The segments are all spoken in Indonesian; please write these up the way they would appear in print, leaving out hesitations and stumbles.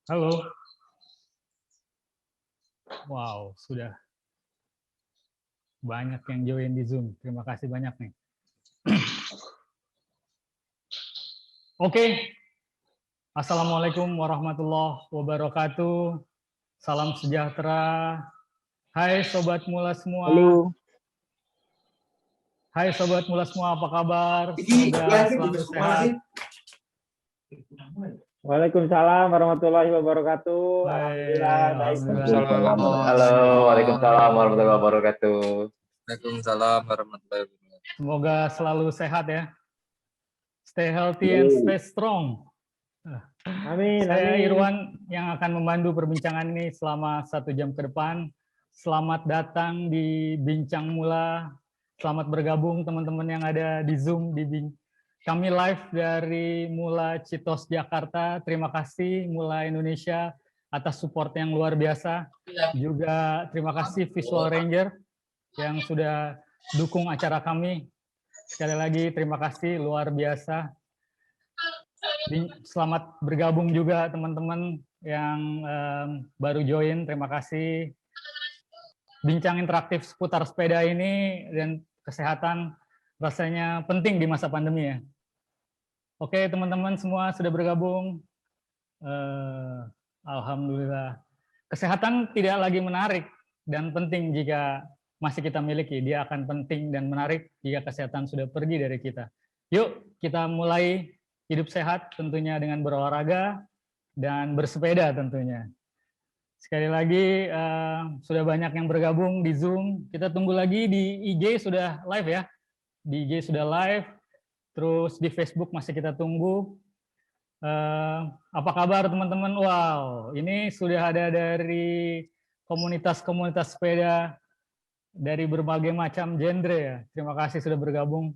Halo. Wow, sudah banyak yang join di Zoom. Terima kasih banyak nih. Oke. Assalamualaikum warahmatullahi wabarakatuh. Salam sejahtera. Hai Sobat Mula semua. Halo. Hai Sobat Mula semua, apa kabar? Semoga selalu sehat. Waalaikumsalam warahmatullahi wabarakatuh. Alhamdulillah. Alhamdulillah. Halo, waalaikumsalam warahmatullahi wabarakatuh. Waalaikumsalam warahmatullahi wabarakatuh. Semoga selalu sehat ya. Stay healthy and stay strong. Amin. Saya amin. Irwan yang akan memandu perbincangan ini selama 1 jam ke depan. Selamat datang di Bincang Mula. Selamat bergabung teman-teman yang ada di Zoom. Kami live dari Mula Citos Jakarta. Terima kasih Mula Indonesia atas support yang luar biasa. Juga terima kasih Visual Ranger yang sudah dukung acara kami. Sekali lagi terima kasih luar biasa. Selamat bergabung juga teman-teman yang baru join. Terima kasih. Bincang interaktif seputar sepeda ini dan kesehatan rasanya penting di masa pandemi ya. Oke teman-teman semua sudah bergabung. Alhamdulillah. Kesehatan tidak lagi menarik dan penting jika masih kita miliki. Dia akan penting dan menarik jika kesehatan sudah pergi dari kita. Yuk kita mulai hidup sehat tentunya dengan berolahraga dan bersepeda tentunya. Sekali lagi sudah banyak yang bergabung di Zoom. Kita tunggu lagi di IG sudah live ya. Di IG sudah live. Terus di Facebook masih kita tunggu. Apa kabar teman-teman? Wow, ini sudah ada dari komunitas-komunitas sepeda dari berbagai macam genre ya. Terima kasih sudah bergabung.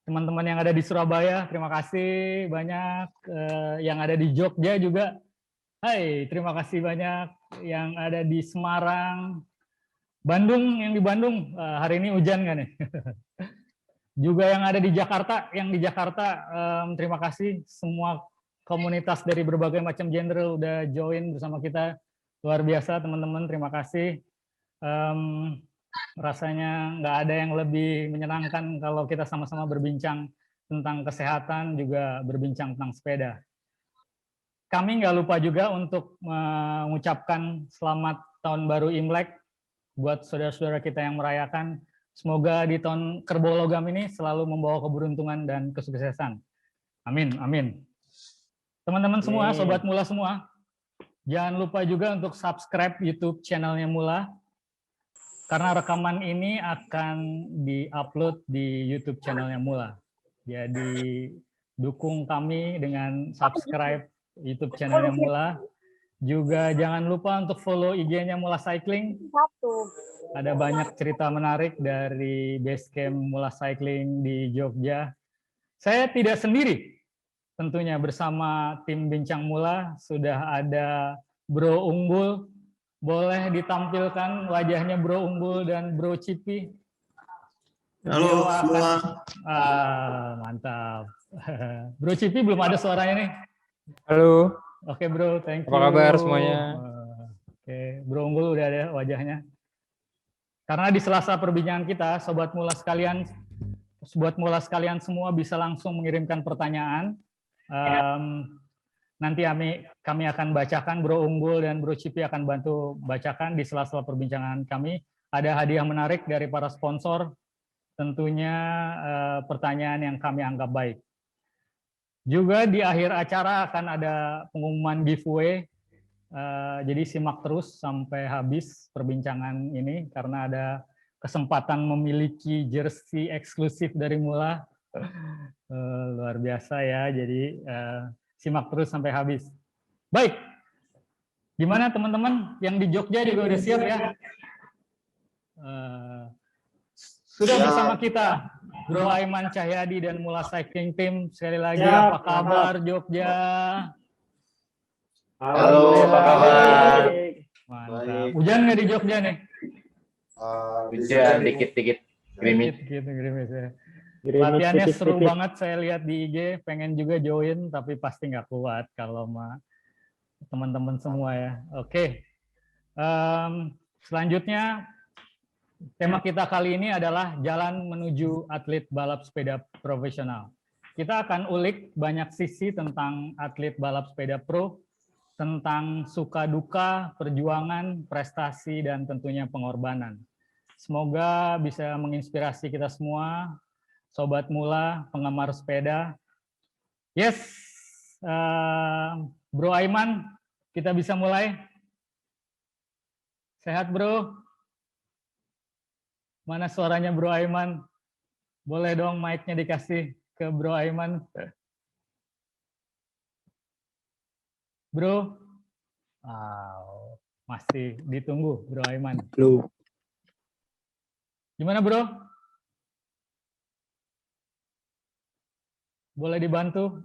Teman-teman yang ada di Surabaya, terima kasih banyak. Yang ada di Jogja juga. Hai, terima kasih banyak. Yang ada di Semarang. Bandung, yang di Bandung, hari ini hujan nggak nih? Juga yang ada di Jakarta, terima kasih semua komunitas dari berbagai macam genre udah join bersama kita. Luar biasa teman-teman, terima kasih. Rasanya nggak ada yang lebih menyenangkan kalau kita sama-sama berbincang tentang kesehatan, juga berbincang tentang sepeda. Kami nggak lupa juga untuk mengucapkan selamat tahun baru Imlek buat saudara-saudara kita yang merayakan. Semoga di tahun Kerbau Logam ini selalu membawa keberuntungan dan kesuksesan. Amin, amin. Teman-teman semua, Sobat Mula semua, jangan lupa juga untuk subscribe YouTube channelnya Mula, karena rekaman ini akan di-upload di YouTube channelnya Mula. Jadi dukung kami dengan subscribe YouTube channelnya Mula. Juga jangan lupa untuk follow IG-nya Mula Cycling. Ada banyak cerita menarik dari Basecamp Mula Cycling di Jogja. Saya tidak sendiri, tentunya bersama tim Bincang Mula. Sudah ada Bro Unggul. Boleh ditampilkan wajahnya Bro Unggul dan Bro Cipi. Halo semua. Mantap. Bro Cipi belum ada suaranya nih. Halo. Oke bro, thank you. Apa kabar semuanya? Oke, Bro Unggul udah ada wajahnya. Karena di sela-sela perbincangan kita, sobat mula sekalian semua bisa langsung mengirimkan pertanyaan. Nanti kami akan bacakan, Bro Unggul dan Bro Cipi akan bantu bacakan di sela-sela perbincangan kami. Ada hadiah menarik dari para sponsor, tentunya pertanyaan yang kami anggap baik. Juga di akhir acara akan ada pengumuman giveaway, jadi simak terus sampai habis perbincangan ini karena ada kesempatan memiliki jersey eksklusif dari Mula. Luar biasa ya, jadi simak terus sampai habis. Baik, gimana teman-teman yang di Jogja juga udah siap ya? Sudah bersama kita Bro Aiman Cahyadi dan Mula Cycling Team. Sekali lagi, apa kabar Jogja? Halo, apa kabar? Mantap. Hujan nggak di Jogja nih? Hujan dikit-dikit, gerimis. Gerimis ya. Latihannya seru banget, saya lihat di IG. Pengen juga join, tapi pasti nggak kuat kalau teman-teman semua ya. Oke. Selanjutnya tema kita kali ini adalah jalan menuju atlet balap sepeda profesional. Kita akan ulik banyak sisi tentang atlet balap sepeda pro, tentang suka duka, perjuangan, prestasi, dan tentunya pengorbanan. Semoga bisa menginspirasi kita semua, sobat mula, penggemar sepeda. Yes, Bro Aiman, kita bisa mulai. Sehat, Bro? Mana suaranya Bro Aiman? Boleh dong mic-nya dikasih ke Bro Aiman. Bro? Wow, masih ditunggu Bro Aiman. Halo. Gimana Bro? Boleh dibantu?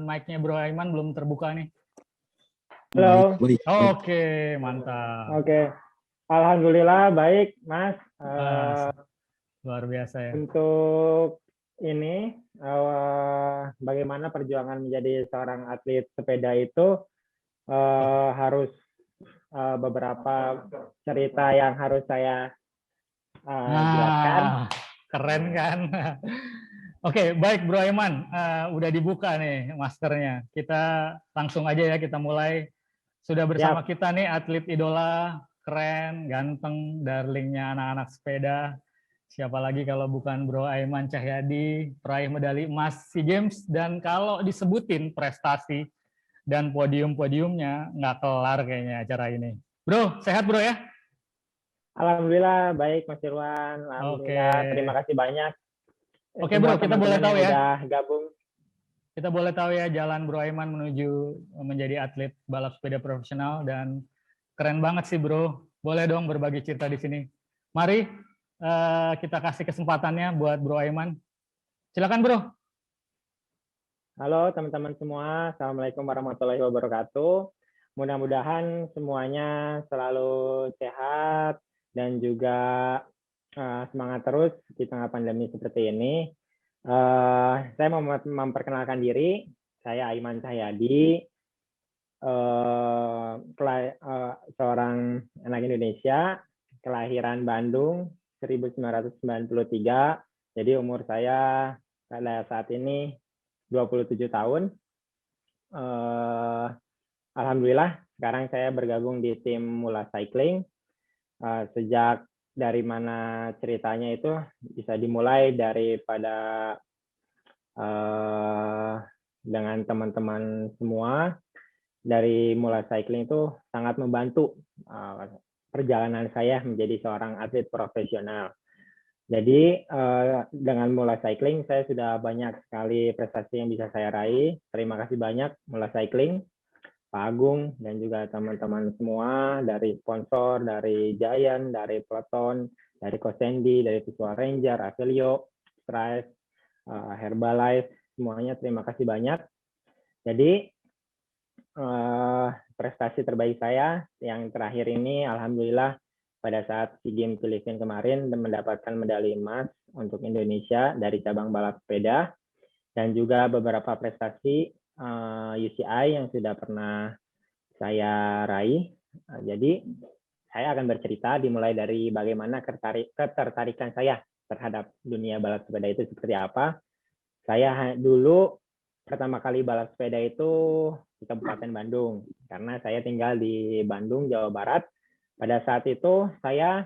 Mic-nya Bro Aiman belum terbuka nih. Halo. Baik. Oke, mantap. Oke. Alhamdulillah baik, Mas. Luar biasa ya. Untuk ini bagaimana perjuangan menjadi seorang atlet sepeda itu harus beberapa cerita yang harus saya jelaskan. Keren kan? Oke, baik Bro Aiman, udah dibuka nih maskernya. Kita langsung aja ya, kita mulai. Sudah bersama kita nih atlet idola, keren, ganteng, darlingnya anak-anak sepeda. Siapa lagi kalau bukan Bro Aiman Cahyadi, peraih medali emas SEA Games, dan kalau disebutin prestasi dan podium-podiumnya, nggak kelar kayaknya acara ini. Bro, sehat Bro ya? Alhamdulillah, baik Mas Irwan. Alhamdulillah, terima kasih banyak. Oke Bro, kita boleh tahu ya. Udah gabung. Kita boleh tahu ya jalan Bro Aiman menuju menjadi atlet balap sepeda profesional, dan keren banget sih Bro. Boleh dong berbagi cerita di sini. Mari kita kasih kesempatannya buat Bro Aiman. Silakan Bro. Halo teman-teman semua, Assalamualaikum warahmatullahi wabarakatuh. Mudah-mudahan semuanya selalu sehat dan juga semangat terus di tengah pandemi seperti ini. Saya mau memperkenalkan diri, saya Aiman Cahyadi, seorang anak Indonesia, kelahiran Bandung 1993. Jadi umur saya pada saat ini 27 tahun. Alhamdulillah sekarang saya bergabung di tim Mula Cycling. Sejak dari mana ceritanya itu bisa dimulai daripada dengan teman-teman semua. Dari Mula Cycling itu sangat membantu perjalanan saya menjadi seorang atlet profesional. Jadi dengan Mula Cycling saya sudah banyak sekali prestasi yang bisa saya raih. Terima kasih banyak Mula Cycling, Pak Agung, dan juga teman-teman semua dari sponsor, dari Giant, dari Peloton, dari Cosendi, dari Visual Ranger, Avelio, Strive, Herbalife, semuanya terima kasih banyak. Jadi prestasi terbaik saya yang terakhir ini, alhamdulillah pada saat SEA Games Filipina kemarin mendapatkan medali emas untuk Indonesia dari cabang balap sepeda, dan juga beberapa prestasi UCI yang sudah pernah saya raih. Jadi saya akan bercerita dimulai dari bagaimana ketertarikan saya terhadap dunia balap sepeda itu seperti apa. Saya dulu pertama kali balap sepeda itu di Kabupaten Bandung, karena saya tinggal di Bandung, Jawa Barat. Pada saat itu saya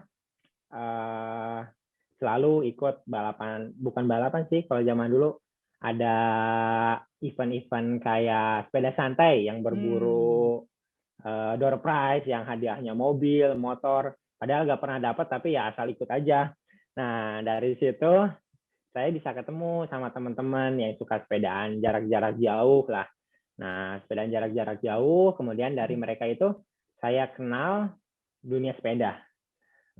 selalu ikut balapan, bukan balapan sih, kalau zaman dulu ada event-event kayak sepeda santai yang berburu door prize, yang hadiahnya mobil, motor, padahal nggak pernah dapat, tapi ya asal ikut aja. Nah dari situ saya bisa ketemu sama teman-teman yang suka sepedaan jarak-jarak jauh lah. Nah, sepedaan jarak-jarak jauh, kemudian dari mereka itu saya kenal dunia sepeda.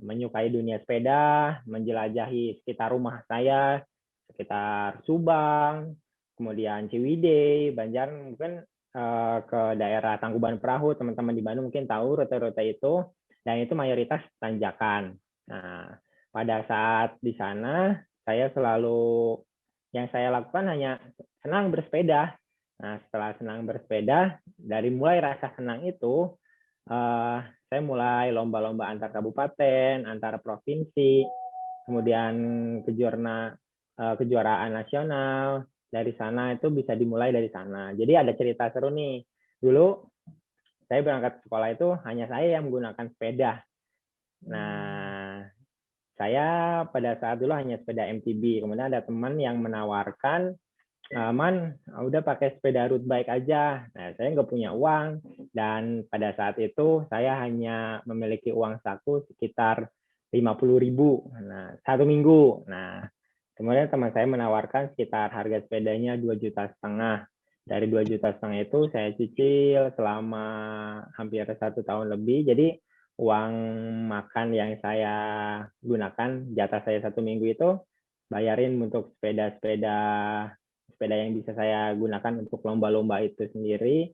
Menyukai dunia sepeda, menjelajahi sekitar rumah saya, sekitar Subang, kemudian Ciwidey, Banjar, mungkin ke daerah Tangkuban Perahu, teman-teman di Bandung mungkin tahu rute-rute itu, dan itu mayoritas tanjakan. Nah, pada saat di sana, saya selalu, yang saya lakukan hanya senang bersepeda. Nah, setelah senang bersepeda, dari mulai rasa senang itu, saya mulai lomba-lomba antar kabupaten, antar provinsi, kemudian kejuaraan nasional. Dari sana itu bisa dimulai dari sana. Jadi ada cerita seru nih. Dulu saya berangkat sekolah itu hanya saya yang menggunakan sepeda. Nah, saya pada saat dulu hanya sepeda MTB. Kemudian ada teman yang menawarkan, Man, udah pakai sepeda road bike aja. Nah, saya nggak punya uang. Dan pada saat itu saya hanya memiliki uang saku sekitar 50.000. Nah, satu minggu. Nah, kemudian teman saya menawarkan sekitar harga sepedanya 2,5 juta. Dari 2,5 juta itu saya cicil selama hampir 1 tahun lebih. Jadi uang makan yang saya gunakan, jatah saya 1 minggu itu, bayarin untuk sepeda yang bisa saya gunakan untuk lomba-lomba itu sendiri.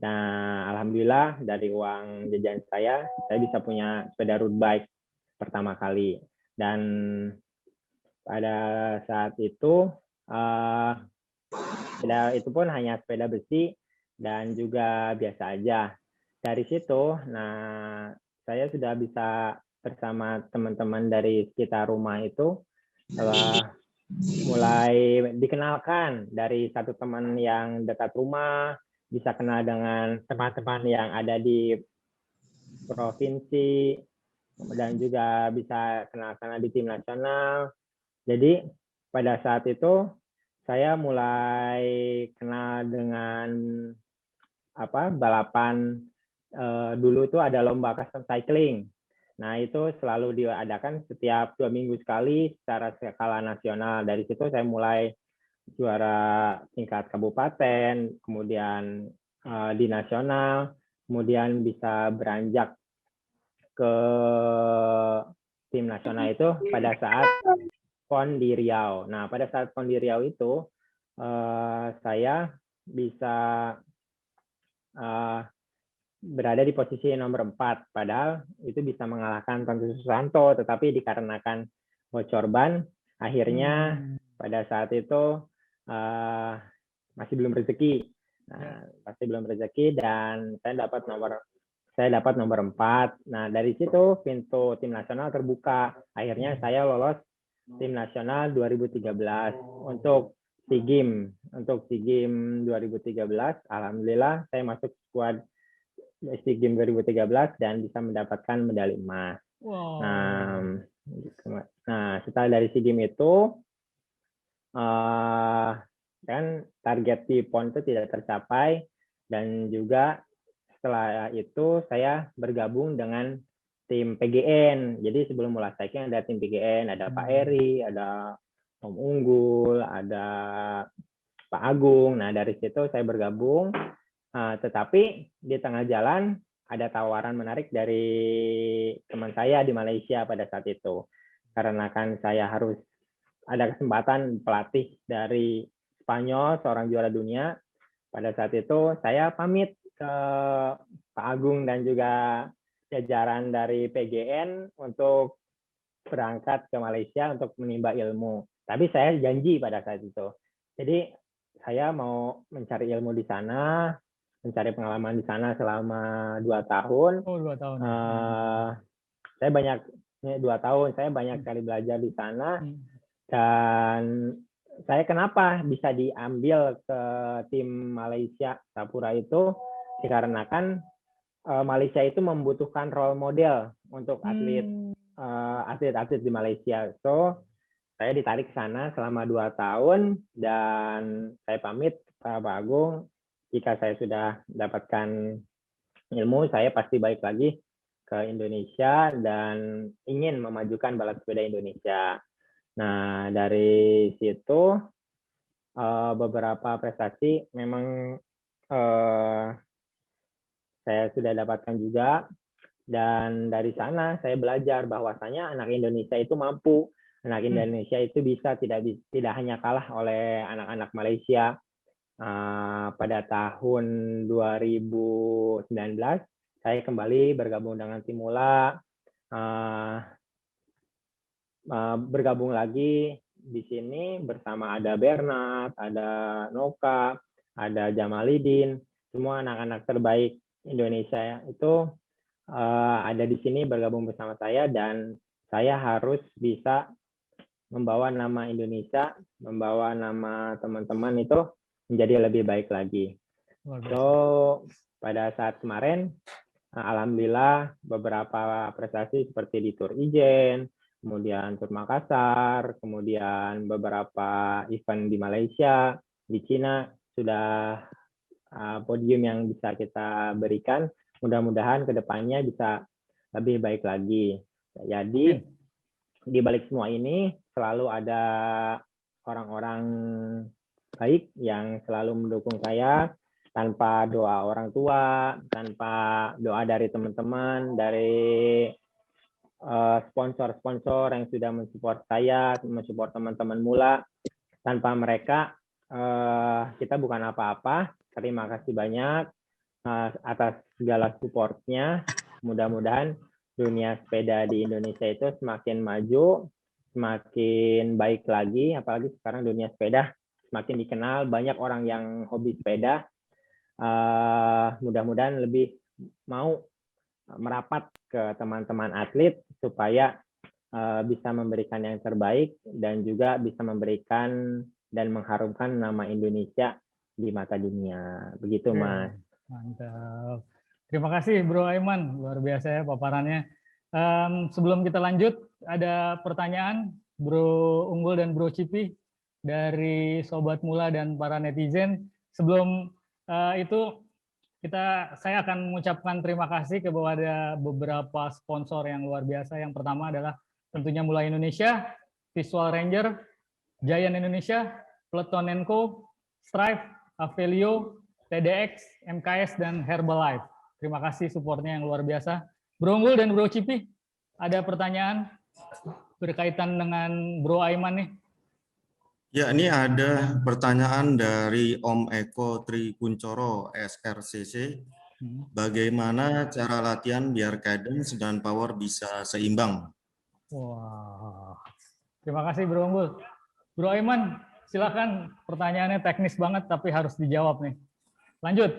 Nah, alhamdulillah dari uang jajan saya bisa punya sepeda road bike pertama kali. Dan pada saat itu, sepeda itu pun hanya sepeda besi dan juga biasa aja. Dari situ, nah saya sudah bisa bersama teman-teman dari sekitar rumah itu mulai dikenalkan dari satu teman yang dekat rumah, bisa kenal dengan teman-teman yang ada di provinsi, dan juga bisa kenal-kenal di tim nasional. Jadi pada saat itu saya mulai kenal dengan balapan. Dulu itu ada lomba custom cycling. Nah, itu selalu diadakan setiap 2 minggu sekali secara skala nasional. Dari situ saya mulai juara tingkat kabupaten, kemudian di nasional, kemudian bisa beranjak ke tim nasional itu pada saat PON di Riau. Nah, pada saat PON di Riau itu, saya bisa berada di posisi nomor 4, padahal itu bisa mengalahkan Tontowi Susanto, tetapi dikarenakan bocor ban, akhirnya pada saat itu masih belum rezeki. Nah, pasti belum rezeki dan saya dapat nomor 4. Nah, dari situ pintu tim nasional terbuka. Akhirnya saya lolos tim nasional 2013 untuk SEA Games. Untuk SEA Games 2013, alhamdulillah saya masuk skuad SEA Games 2013 dan bisa mendapatkan medali emas. Wow. Nah, setelah dari SEA Games itu, kan target di PON itu tidak tercapai, dan juga setelah itu saya bergabung dengan tim PGN. Jadi sebelum mulai cycling ada tim PGN, ada Pak Eri, ada Om Unggul, ada Pak Agung. Nah, dari situ saya bergabung. Tetapi di tengah jalan ada tawaran menarik dari teman saya di Malaysia pada saat itu. Karena kan saya harus ada kesempatan pelatih dari Spanyol, seorang juara dunia. Pada saat itu saya pamit ke Pak Agung dan juga jajaran dari PGN untuk berangkat ke Malaysia untuk menimba ilmu. Tapi saya janji pada saat itu. Jadi saya mau mencari ilmu di sana, mencari pengalaman di sana selama 2 tahun. Oh, 2 tahun. Saya banyak 2 tahun, saya banyak sekali belajar di sana. Dan saya kenapa bisa diambil ke tim Malaysia Sapura itu dikarenakan Malaysia itu membutuhkan role model untuk atlet-atlet di Malaysia. So saya ditarik ke sana selama 2 tahun dan saya pamit Pak Agung, jika saya sudah dapatkan ilmu, saya pasti balik lagi ke Indonesia dan ingin memajukan balap sepeda Indonesia. Nah, dari situ beberapa prestasi memang saya sudah dapatkan juga, dan dari sana saya belajar bahwasanya anak Indonesia itu mampu. Anak Indonesia itu bisa tidak hanya kalah oleh anak-anak Malaysia. Pada tahun 2019 saya kembali bergabung dengan Timula, bergabung lagi di sini bersama ada Bernard, ada Noka, ada Jamalidin, semua anak-anak terbaik Indonesia itu ada di sini bergabung bersama saya, dan saya harus bisa membawa nama Indonesia, membawa nama teman-teman itu menjadi lebih baik lagi. So, pada saat kemarin, alhamdulillah beberapa prestasi seperti di Tour Ijen, kemudian Tour Makassar, kemudian beberapa event di Malaysia, di Cina, sudah podium yang bisa kita berikan. Mudah-mudahan ke depannya bisa lebih baik lagi. Jadi, di balik semua ini selalu ada orang-orang baik yang selalu mendukung saya. Tanpa doa orang tua, tanpa doa dari teman-teman, dari sponsor-sponsor yang sudah mensupport saya, mensupport teman-teman mula, tanpa mereka kita bukan apa-apa. Terima kasih banyak atas segala supportnya. Mudah-mudahan dunia sepeda di Indonesia itu semakin maju, semakin baik lagi, apalagi sekarang dunia sepeda semakin dikenal, banyak orang yang hobi sepeda. Mudah-mudahan lebih mau merapat ke teman-teman atlet supaya bisa memberikan yang terbaik dan juga bisa memberikan dan mengharumkan nama Indonesia di mata dunia. Begitu, Mas. Mantap. Terima kasih Bro Aiman, luar biasa ya paparannya. Sebelum kita lanjut, ada pertanyaan Bro Unggul dan Bro Cipi dari Sobat Mula dan para netizen. Sebelum itu saya akan mengucapkan terima kasih kepada beberapa sponsor yang luar biasa. Yang pertama adalah tentunya Mula Indonesia, Visual Ranger, Giant Indonesia, Peloton & Co, Strive, Avelio, TDX, MKS, dan Herbalife. Terima kasih supportnya yang luar biasa. Bro Unggul dan Bro Cipi, ada pertanyaan berkaitan dengan Bro Aiman nih. Ya, ini ada pertanyaan dari Om Eko Trikuncoro, SRCC. Bagaimana cara latihan biar cadence dan power bisa seimbang? Wah, terima kasih Bro Unggul. Bro Aiman, silakan, pertanyaannya teknis banget tapi harus dijawab nih. Lanjut.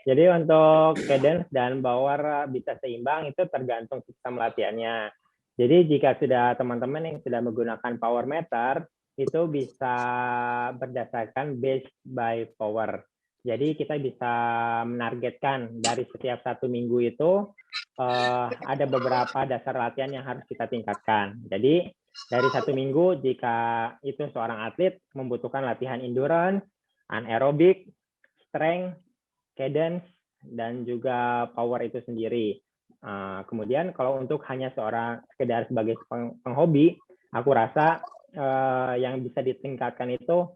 Jadi untuk cadence dan power bisa seimbang itu tergantung sistem latihannya. Jadi jika sudah teman-teman yang sudah menggunakan power meter, itu bisa berdasarkan base by power. Jadi kita bisa menargetkan dari setiap 1 minggu itu ada beberapa dasar latihan yang harus kita tingkatkan. Jadi dari 1 minggu jika itu seorang atlet membutuhkan latihan endurance, anaerobik, strength, cadence, dan juga power itu sendiri. Kemudian kalau untuk hanya sekedar sebagai penghobi, aku rasa yang bisa ditingkatkan itu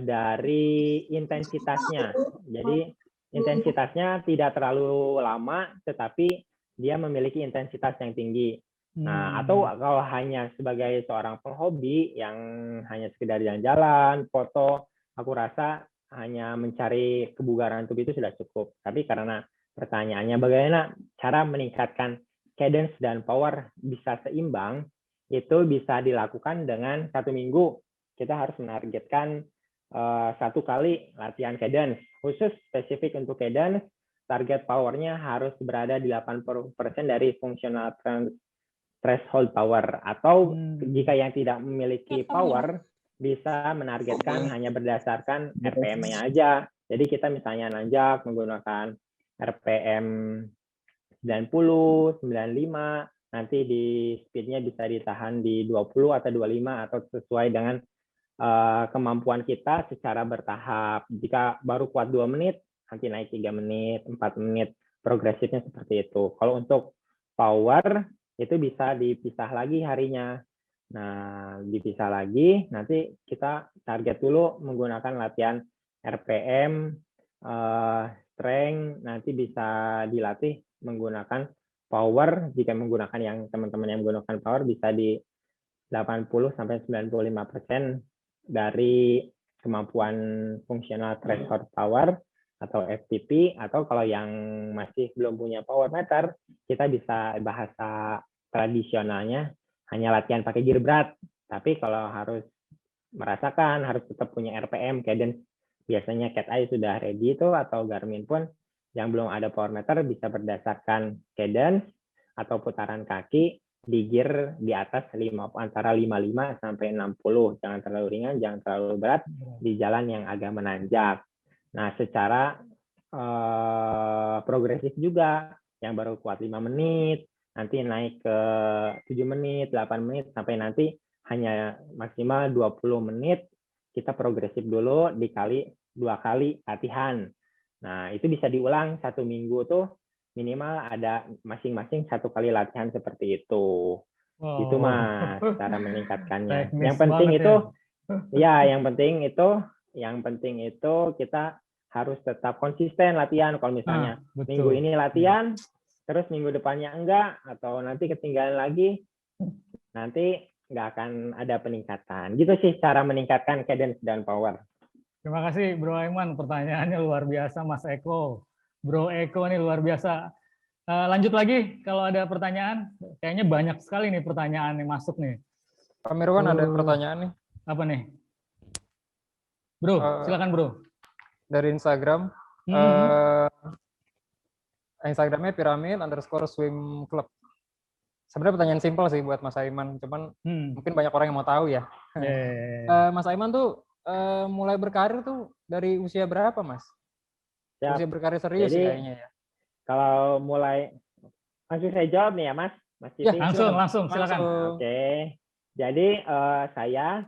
dari intensitasnya. Jadi intensitasnya tidak terlalu lama, tetapi dia memiliki intensitas yang tinggi. Nah, atau kalau hanya sebagai seorang penghobi yang hanya sekedar jalan-jalan, foto, aku rasa hanya mencari kebugaran tubuh itu sudah cukup. Tapi karena pertanyaannya bagaimana cara meningkatkan cadence dan power bisa seimbang, itu bisa dilakukan dengan 1 minggu. Kita harus menargetkan 1 kali latihan cadence. Khusus spesifik untuk cadence, target powernya harus berada di 80% dari functional threshold power. Atau jika yang tidak memiliki power, bisa menargetkan hanya berdasarkan RPM-nya aja. Jadi kita misalnya nanjak menggunakan RPM 90, 95, nanti di speed-nya bisa ditahan di 20 atau 25 atau sesuai dengan kemampuan kita secara bertahap. Jika baru kuat 2 menit, nanti naik 3 menit, 4 menit. Progresifnya seperti itu. Kalau untuk power, itu bisa dipisah lagi harinya. Nah, dipisah lagi, nanti kita target dulu menggunakan latihan RPM, strength, nanti bisa dilatih menggunakan power. Jika menggunakan yang teman-teman yang menggunakan power bisa di 80-95% dari kemampuan fungsional threshold power atau FTP, atau kalau yang masih belum punya power meter, kita bisa bahasa tradisionalnya hanya latihan pakai gear berat. Tapi kalau harus merasakan, harus tetap punya RPM, cadence, biasanya Cat Eye sudah ready itu, atau Garmin pun yang belum ada power meter bisa berdasarkan cadence atau putaran kaki di gear di atas antara 55 sampai 60. Jangan terlalu ringan, jangan terlalu berat di jalan yang agak menanjak. Nah, secara progresif juga, yang baru kuat 5 menit, nanti naik ke 7 menit, 8 menit, sampai nanti hanya maksimal 20 menit, kita progresif dulu dikali 2 kali latihan. Nah, itu bisa diulang 1 minggu tuh, minimal ada masing-masing 1 kali latihan seperti itu. Itu Mas, cara meningkatkannya. Yang penting itu, yang penting itu kita harus tetap konsisten latihan. Kalau misalnya minggu ini latihan, terus minggu depannya enggak, atau nanti ketinggalan lagi, nanti nggak akan ada peningkatan. Gitu sih cara meningkatkan cadence dan power. Terima kasih Bro Aiman, pertanyaannya luar biasa Mas Eko. Bro Eko ini luar biasa. Lanjut lagi kalau ada pertanyaan, kayaknya banyak sekali nih pertanyaan yang masuk nih. Pak Mirwan ada pertanyaan nih. Apa nih? Bro, silakan Bro. Dari Instagram. Instagramnya pyramid_swim club. Sebenarnya pertanyaan simpel sih buat Mas Aiman, cuman mungkin banyak orang yang mau tahu ya. Mas Aiman tuh mulai berkarir tuh dari usia berapa, Mas? Siap. Usia berkarir serius. Jadi, kayaknya ya. Kalau mulai, langsung saya jawab nih ya Mas? Mas ya, langsung, silakan. Oke. Jadi saya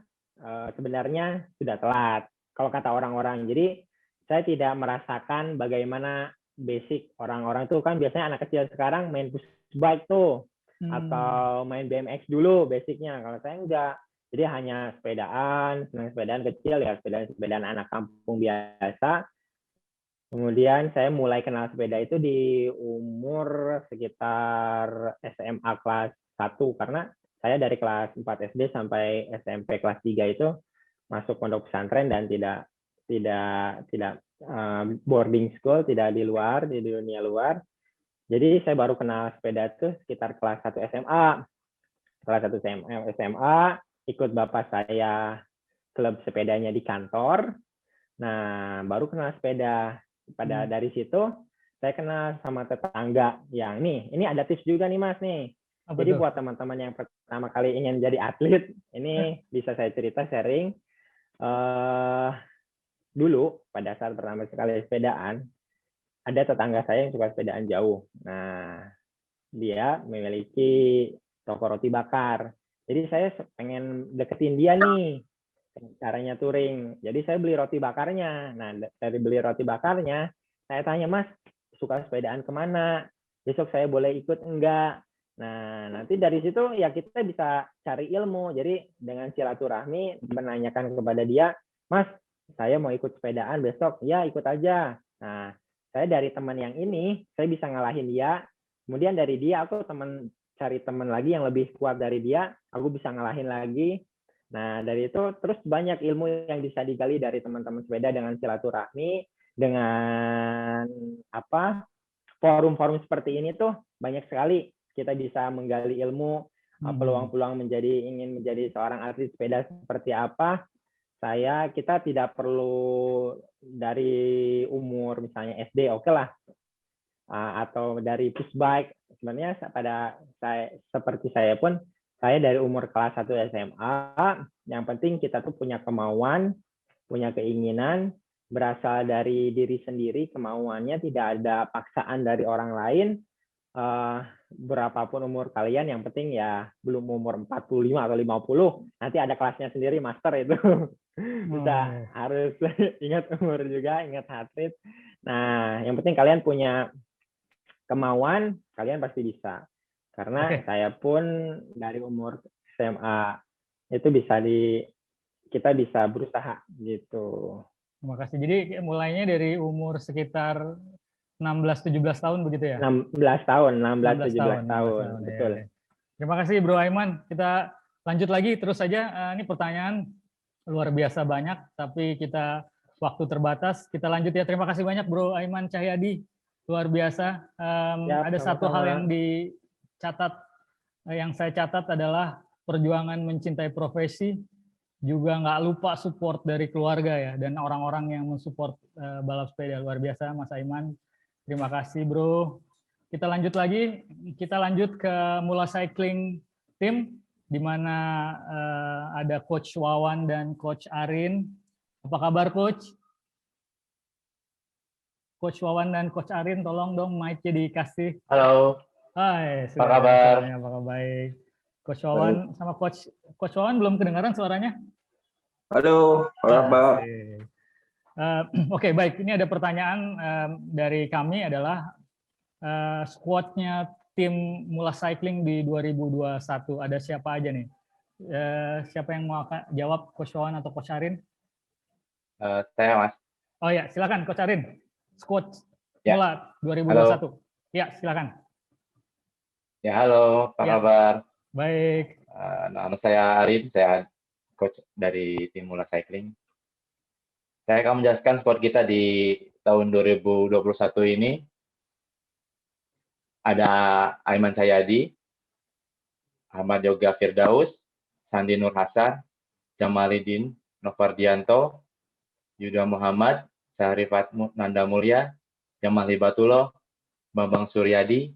sebenarnya sudah telat, kalau kata orang-orang. Jadi saya tidak merasakan bagaimana basic orang-orang tuh, kan biasanya anak kecil sekarang main push bike tuh, atau main BMX dulu basicnya. Kalau saya enggak. Jadi hanya sepedaan, senang sepedaan kecil ya, sepedaan anak kampung biasa. Kemudian saya mulai kenal sepeda itu di umur sekitar SMA kelas 1, karena saya dari kelas 4 SD sampai SMP kelas 3 itu masuk pondok pesantren dan tidak boarding school, tidak di luar, di dunia luar. Jadi saya baru kenal sepeda itu sekitar kelas 1 SMA. Kelas 1 SMA, ikut bapak saya klub sepedanya di kantor. Nah, baru kenal sepeda. Dari situ saya kenal sama tetangga yang ini ada tips juga nih Mas nih. Jadi buat teman-teman yang pertama kali ingin jadi atlet, ini bisa saya cerita sharing. Dulu pada saat pertama sekali sepedaan, ada tetangga saya yang suka sepedaan jauh. Nah, dia memiliki toko roti bakar. Jadi saya pengen deketin dia nih, caranya touring. Jadi saya beli roti bakarnya. Nah, dari beli roti bakarnya, saya tanya, Mas, suka sepedaan kemana? Besok saya boleh ikut enggak? Nah, nanti dari situ ya kita bisa cari ilmu. Jadi dengan silaturahmi menanyakan kepada dia, Mas, saya mau ikut sepedaan besok. Ya, ikut aja. Nah, saya dari teman yang ini, saya bisa ngalahin dia. Kemudian dari dia, aku cari teman lagi yang lebih kuat dari dia, aku bisa ngalahin lagi. Nah, dari itu terus banyak ilmu yang bisa digali dari teman-teman sepeda dengan silaturahmi, dengan forum-forum seperti ini tuh banyak sekali kita bisa menggali ilmu, peluang-peluang ingin menjadi seorang atlet sepeda seperti apa. Kita tidak perlu dari umur misalnya SD, oke lah, atau dari push bike. Sebenarnya seperti saya pun, saya dari umur kelas 1 SMA, yang penting kita tuh punya kemauan, punya keinginan, berasal dari diri sendiri, kemauannya tidak ada paksaan dari orang lain. Berapapun umur kalian, yang penting ya belum umur 45 atau 50, nanti ada kelasnya sendiri, master itu. Bisa, harus ingat umur juga, ingat heart rate. Nah, yang penting kalian punya kemauan, kalian pasti bisa. Karena saya pun dari umur SMA itu kita bisa berusaha gitu. Terima kasih. Jadi mulainya dari umur sekitar 16-17 tahun begitu ya? 16 tahun, 17 tahun. Betul. Ya. Terima kasih Bro Aiman. Kita lanjut lagi terus saja. Ini pertanyaan luar biasa banyak, tapi kita waktu terbatas. Kita lanjut ya. Terima kasih banyak Bro Aiman Cahyadi. Luar biasa. Ada satu hal yang yang saya catat adalah perjuangan mencintai profesi juga nggak lupa support dari keluarga ya, dan orang-orang yang mensupport balap sepeda. Luar biasa Mas Aiman. Terima kasih bro. Kita lanjut lagi, kita lanjut ke Mula Cycling Team, di mana ada Coach Wawan dan Coach Arin. Apa kabar Coach? Coach Wawan dan Coach Arin, tolong dong mic-nya dikasih. Halo. Hai, Apa kabar? Apakah baik? Coach Wawan sama Coach Wawan belum kedengaran suaranya? Halo, apa kabar? Oke, baik. Ini ada pertanyaan dari kami adalah squad-nya tim Mula Cycling di 2021. Ada siapa aja nih? Siapa yang mau jawab, Coach Wawan atau Coach Arin? Saya Mas. Oh ya, silakan Coach Arin. Squad Ya. Mula 2021. Halo. Ya, silakan. Ya, halo. Apa Ya. kabar? Baik. Nama saya Arin, saya coach dari tim Mula Cycling. Saya akan menjelaskan squad kita di tahun 2021 ini. Ada Aiman Sayadi, Ahmad Yoga Firdaus, Sandi Nur Hasan, Jamalidin Novardianto, Yuda Muhammad, Syarifat Nanda Mulya, Jamal Hibatullah, Bambang Suryadi,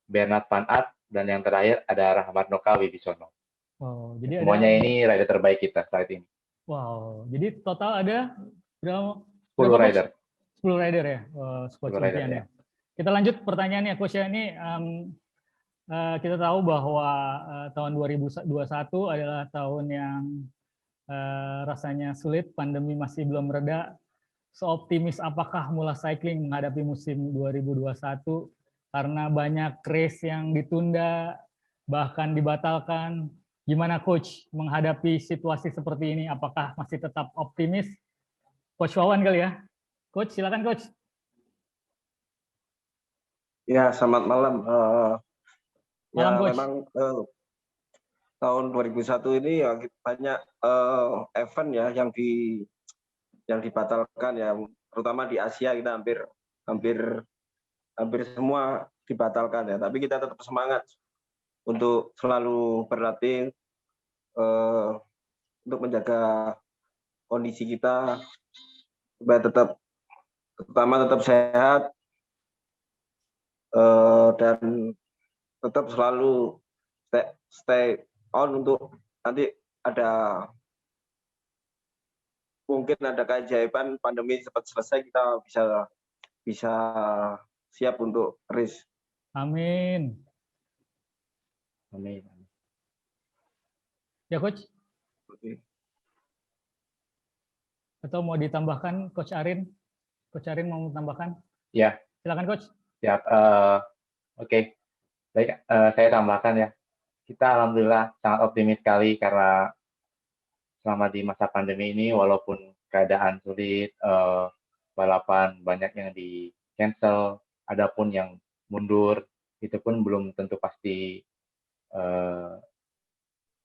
Bernard Van Aert, dan yang terakhir ada Rahmat Nokawi di sono. Oh, jadi Semuanya ada, ini rider terbaik kita saat ini. wow, jadi total ada berapa? 10 rider. 10 rider ya, squad 10 rider, champion ya. ya. Kita lanjut pertanyaannya, Coach ya. Ini kita tahu bahwa tahun 2021 adalah tahun yang rasanya sulit, pandemi masih belum reda. Seoptimis apakah Mula Cycling menghadapi musim 2021 karena banyak race yang ditunda, bahkan dibatalkan. Gimana Coach menghadapi situasi seperti ini? Apakah masih tetap optimis? Coach Wawan kali ya? Coach, silakan Coach. Ya, selamat malam. Malam, Coach. Memang tahun 2001 ini ya banyak event ya yang dibatalkan ya, terutama di Asia kita hampir semua dibatalkan ya. Tapi kita tetap semangat untuk selalu berlatih untuk menjaga kondisi kita supaya tetap sehat dan tetap selalu stay on untuk nanti mungkin ada keajaiban pandemi cepat selesai, kita bisa siap untuk race. Amin. Amin. Ya Coach? Atau mau ditambahkan Coach Arin? Coach Arin mau tambahkan? Ya. Silakan Coach. Siap. Oke. Baik, saya tambahkan ya. Kita alhamdulillah sangat optimis sekali karena selama di masa pandemi ini walaupun keadaan sulit, balapan banyak yang di cancel, ada pun yang mundur, itu pun belum tentu pasti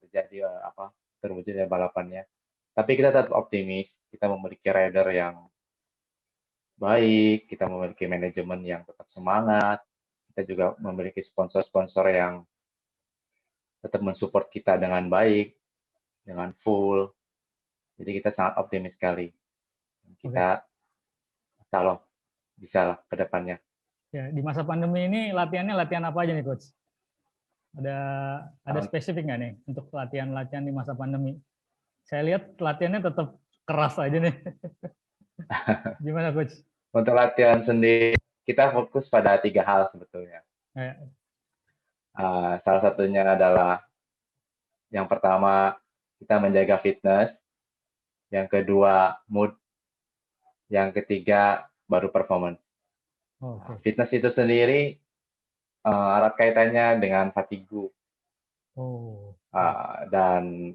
terjadi terwujudnya balapannya. Tapi kita tetap optimis, kita memiliki rider yang baik, kita memiliki manajemen yang tetap semangat, kita juga memiliki sponsor-sponsor yang tetap mensupport kita dengan baik, dengan full. Jadi kita sangat optimis sekali. Kita insya Allah bisa lah ke depannya. Ya, di masa pandemi ini latihan apa aja nih Coach? Ada spesifik nggak nih untuk latihan di masa pandemi? Saya lihat latihannya tetap keras aja nih. Gimana Coach? Untuk latihan sendiri, kita fokus pada 3 hal sebetulnya. Salah satunya adalah yang pertama kita menjaga fitness, yang kedua mood, yang ketiga baru performance. Fitness itu sendiri erat kaitannya dengan fatigue dan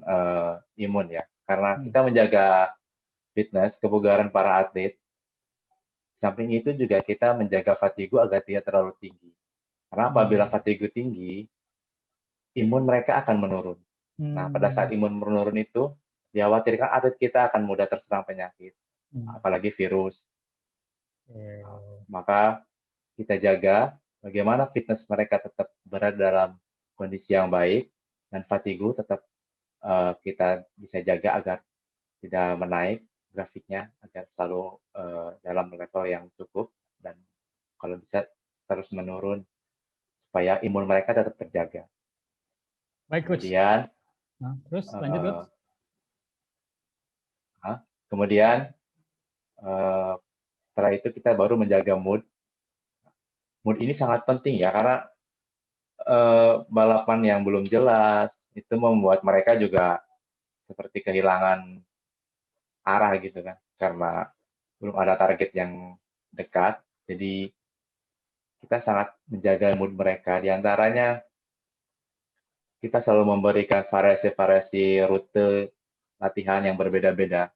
imun ya, karena kita menjaga fitness, kebugaran para atlet. Samping itu juga kita menjaga fatigue agar tidak terlalu tinggi. Karena apabila fatigue tinggi, imun mereka akan menurun. Nah, pada saat imun menurun itu, dikhawatirkan atlet kita akan mudah terserang penyakit, apalagi virus. Maka kita jaga bagaimana fitness mereka tetap berada dalam kondisi yang baik, dan fatigue tetap kita bisa jaga agar tidak menaik grafiknya agar selalu dalam level yang cukup dan kalau bisa terus menurun supaya imun mereka tetap terjaga. Baik, Coach. Kemudian, Nah, terus lanjut, Coach. Kemudian setelah itu kita baru menjaga mood. Mood ini sangat penting ya karena balapan yang belum jelas itu membuat mereka juga seperti kehilangan arah gitu kan karena belum ada target yang dekat. Jadi kita sangat menjaga mood mereka. Di antaranya kita selalu memberikan variasi-variasi rute latihan yang berbeda-beda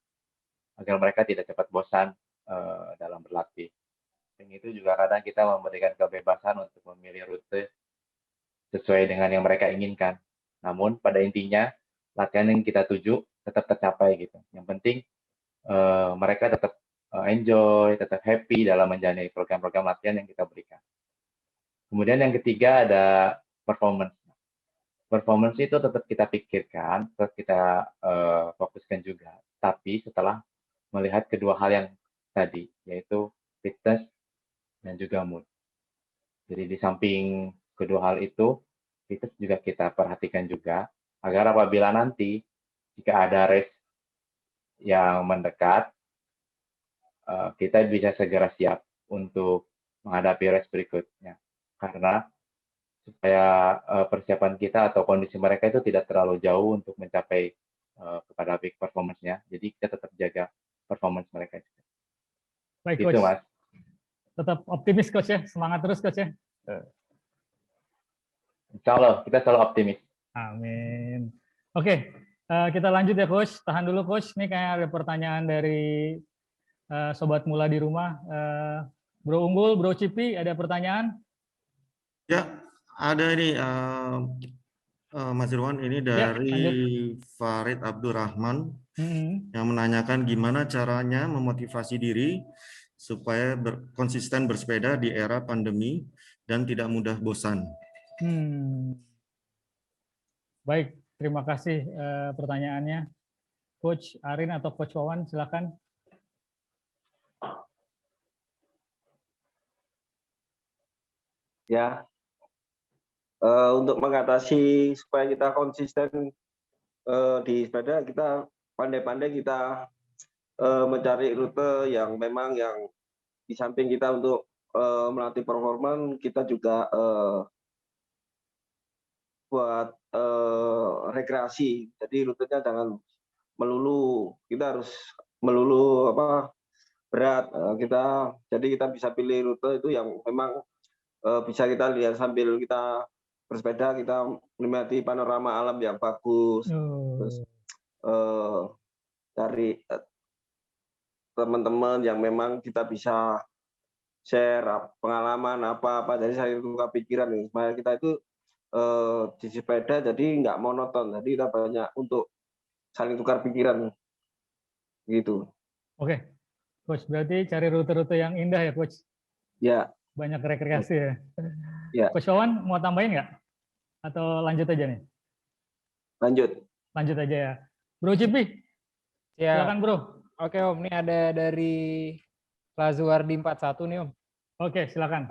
agar mereka tidak cepat bosan dalam berlatih. Dan itu juga kadang kita memberikan kebebasan untuk memilih rute sesuai dengan yang mereka inginkan. Namun pada intinya latihan yang kita tuju tetap tercapai gitu. Yang penting mereka tetap enjoy, tetap happy dalam menjalani program-program latihan yang kita berikan. Kemudian yang ketiga ada performance. Performance itu tetap kita pikirkan, tetap kita fokuskan juga. Tapi setelah melihat kedua hal yang tadi, yaitu fitness dan juga mood. Jadi di samping kedua hal itu, fitness juga kita perhatikan juga, agar apabila nanti jika ada race yang mendekat, kita bisa segera siap untuk menghadapi race berikutnya. Karena supaya persiapan kita atau kondisi mereka itu tidak terlalu jauh untuk mencapai kepada peak performance-nya. Jadi kita tetap jaga performance mereka. Baik, gitu, Coach. Mas. Tetap optimis, Coach ya. Semangat terus, Coach ya. Insya Allah, kita selalu optimis. Amin. Oke, kita lanjut ya, Coach. Tahan dulu, Coach. Ini kayak ada pertanyaan dari Sobat Mula di rumah. Bro Unggul, Bro Cipi, ada pertanyaan? Ya, ada ini Mas Irwan, ini dari Farid Abdurrahman yang menanyakan gimana caranya memotivasi diri supaya konsisten bersepeda di era pandemi dan tidak mudah bosan. Baik, terima kasih pertanyaannya. Coach Arin atau Coach Wawan, silakan. Ya, untuk mengatasi supaya kita konsisten di sepeda, kita pandai-pandai kita mencari rute yang memang yang di samping kita untuk melatih performa, kita juga buat rekreasi. Jadi rutenya jangan melulu, kita harus melulu berat. Jadi kita bisa pilih rute itu yang memang bisa kita lihat sambil kita bersepeda, kita menikmati panorama alam yang bagus. Terus cari teman-teman yang memang kita bisa share pengalaman apa-apa. Jadi saya tukar pikiran nih, supaya kita itu di sepeda jadi nggak monoton. Jadi kita banyak untuk saling tukar pikiran gitu. Oke, Coach, berarti cari rute-rute yang indah ya, Coach? Ya. Banyak rekreasi ya? Ya. Coach Wawan mau tambahin nggak? Atau lanjut aja nih? Lanjut. Lanjut aja ya. Bro Cipi, ya. silakan Bro. Oke Om, ini ada dari Lazuardi 41 nih Om. Oke, silakan.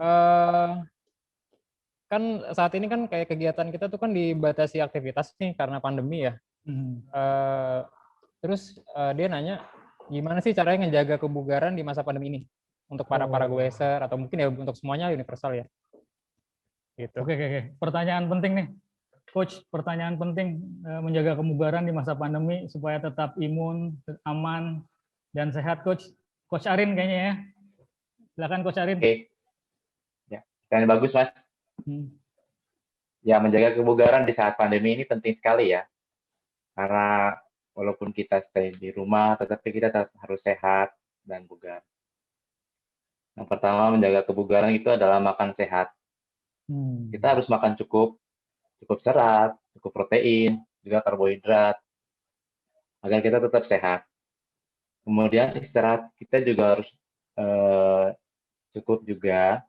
Kan saat ini kan kayak kegiatan kita tuh kan dibatasi aktivitas nih karena pandemi ya. Terus dia nanya, gimana sih caranya ngejaga kebugaran di masa pandemi ini? Untuk para goeser atau mungkin ya untuk semuanya universal ya. Gitu. Oke. Pertanyaan penting nih. Coach, pertanyaan penting menjaga kebugaran di masa pandemi supaya tetap imun, aman, dan sehat, Coach. Coach Arin kayaknya ya. Silakan Coach Arin. Oke. Ya, yang bagus, Mas. Ya, menjaga kebugaran di saat pandemi ini penting sekali ya. Karena walaupun kita stay di rumah, tetapi kita tetap harus sehat dan bugar. Yang pertama, menjaga kebugaran itu adalah makan sehat. Kita harus makan cukup serat, cukup protein, juga karbohidrat, agar kita tetap sehat. Kemudian istirahat kita juga harus cukup juga,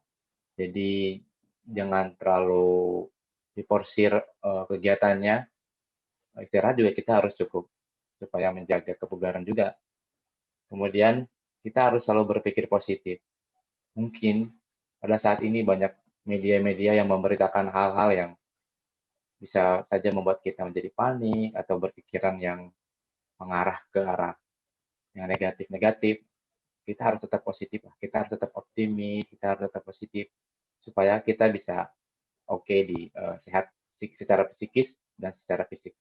jadi jangan terlalu diporsir kegiatannya. Istirahat juga kita harus cukup. supaya menjaga kebugaran juga. Kemudian kita harus selalu berpikir positif. Mungkin pada saat ini banyak media-media yang memberitakan hal-hal yang bisa saja membuat kita menjadi panik atau berpikiran yang mengarah ke arah yang negatif-negatif. Kita harus tetap positif, kita harus tetap optimis, kita harus tetap positif supaya kita bisa sehat secara psikis dan secara fisik.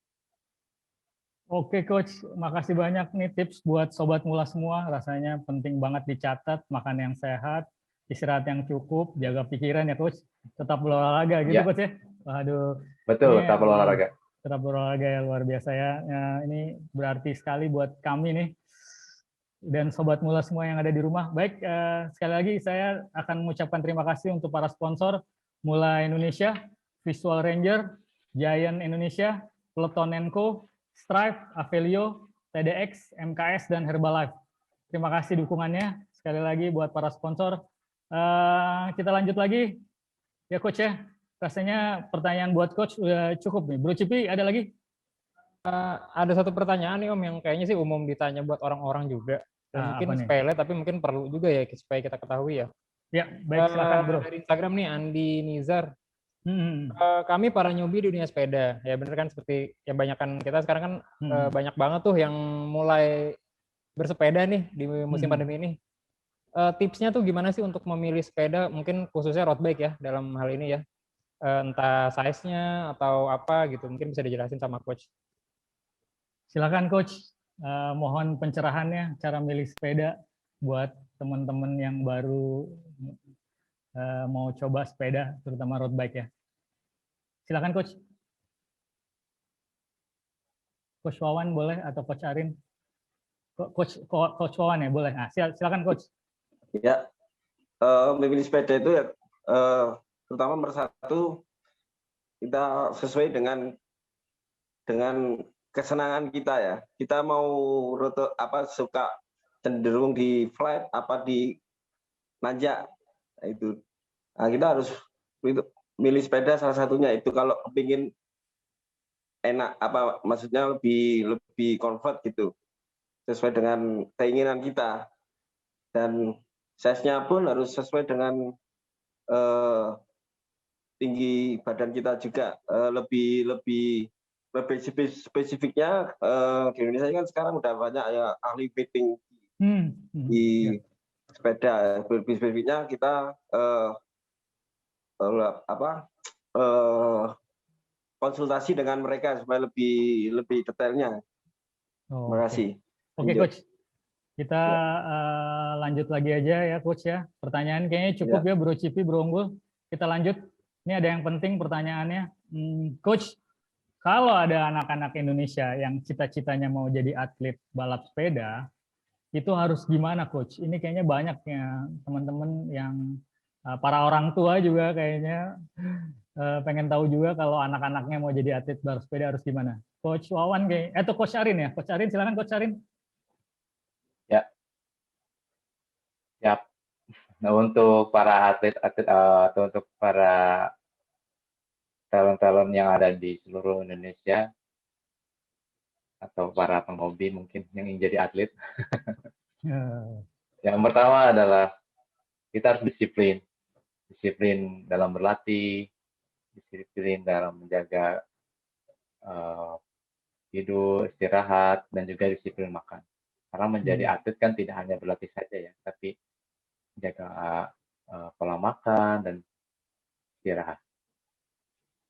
Oke Coach, makasih banyak nih tips buat Sobat Mula semua. Rasanya penting banget dicatat, makan yang sehat, istirahat yang cukup, jaga pikiran ya Coach. Tetap berolahraga gitu Coach ya. Waduh. Betul, ini tetap berolahraga. Tetap berolahraga ya, luar biasa ya. Ini berarti sekali buat kami nih. Dan Sobat Mula semua yang ada di rumah. Baik, sekali lagi saya akan mengucapkan terima kasih untuk para sponsor Mula Indonesia, Visual Ranger, Giant Indonesia, Peloton Co, Strive, Avelio, TDX, MKS, dan Herbalife. Terima kasih dukungannya. Sekali lagi buat para sponsor. Kita lanjut lagi. Ya Coach ya, rasanya pertanyaan buat Coach udah cukup nih. Bro Cipi, ada lagi? Ada satu pertanyaan nih Om yang kayaknya sih umum ditanya buat orang-orang juga. Dan mungkin sepele tapi mungkin perlu juga ya supaya kita ketahui ya. Ya, baik silakan Bro. Dari Instagram nih Andi Nizar. Kami para newbie di dunia sepeda. Ya bener kan seperti yang banyakkan kita sekarang kan banyak banget tuh yang mulai bersepeda nih di musim pandemi ini. Tipsnya tuh gimana sih untuk memilih sepeda mungkin khususnya road bike ya dalam hal ini ya. Entah size-nya atau apa gitu. Mungkin bisa dijelasin sama Coach. Silakan Coach, mohon pencerahannya cara milih sepeda buat teman-teman yang baru mau coba sepeda, terutama road bike ya. Silakan Coach. Coach Wawan boleh atau Coach Arin? Coach Wawan ya boleh. Nah, silakan Coach. Ya, memilih sepeda itu ya terutama nomor satu kita sesuai dengan kesenangan kita ya. Kita mau rute apa suka cenderung di flat apa di nanjak. Nah, itu. Nah, kita harus milih sepeda salah satunya itu kalau kepingin enak apa maksudnya lebih comfort gitu. Sesuai dengan keinginan kita. Dan size-nya pun harus sesuai dengan tinggi badan kita juga lebih spesifiknya di Indonesia kan sekarang udah banyak ya ahli fitting di sepeda. Lebih spesifiknya kita konsultasi dengan mereka supaya lebih detailnya. Terima kasih. Oke Coach, kita lanjut lagi aja ya Coach ya. Pertanyaan kayaknya cukup ya Bro Cipi, Bro Unggul. Kita lanjut. Ini ada yang penting pertanyaannya. Coach, kalau ada anak-anak Indonesia yang cita-citanya mau jadi atlet balap sepeda, itu harus gimana Coach? Ini kayaknya banyak ya teman-teman yang para orang tua juga kayaknya pengen tahu juga kalau anak-anaknya mau jadi atlet balap sepeda harus gimana. Coach Wawan atau Coach Arin ya? Coach Arin, silakan Coach Arin. Ya. Ya. Nah, untuk para atlet atau untuk para talent-talent yang ada di seluruh Indonesia atau para penghobi mungkin yang ingin jadi atlet. Yang pertama adalah kita harus disiplin dalam berlatih, disiplin dalam menjaga tidur, istirahat, dan juga disiplin makan. Karena menjadi atlet kan tidak hanya berlatih saja ya, tapi jaga pola makan dan istirahat.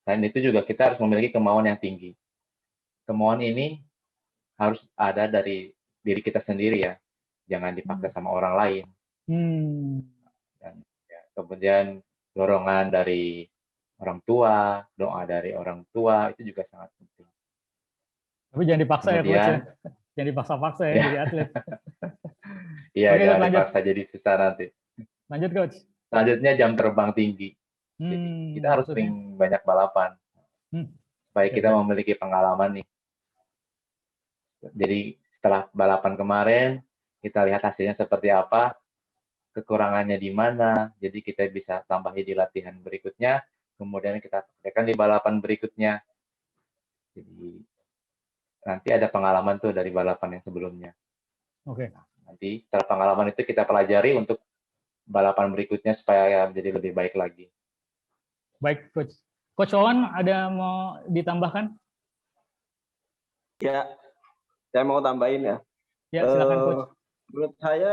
Selain itu juga kita harus memiliki kemauan yang tinggi. Kemauan ini harus ada dari diri kita sendiri ya, jangan dipaksa sama orang lain. Dan ya, kemudian dorongan dari orang tua, doa dari orang tua itu juga sangat penting. Tapi jangan dipaksa kemudian, ya Coach ya. Jangan dipaksa-paksa ya jadi atlet. Iya, jangan dipaksa jadi susah nanti. Lanjut Coach. Selanjutnya jam terbang tinggi. Jadi, kita harus sering banyak balapan. Supaya kita memiliki pengalaman nih. Jadi setelah balapan kemarin, kita lihat hasilnya seperti apa, kekurangannya di mana, jadi kita bisa tambahi di latihan berikutnya, kemudian kita praktekkan di balapan berikutnya. Jadi nanti ada pengalaman tuh dari balapan yang sebelumnya. Oke. Nanti setelah pengalaman itu kita pelajari untuk balapan berikutnya supaya menjadi lebih baik lagi. Baik, Coach. Coach Wawan, ada mau ditambahkan? Ya, saya mau tambahin ya. Ya, silakan Coach. Menurut saya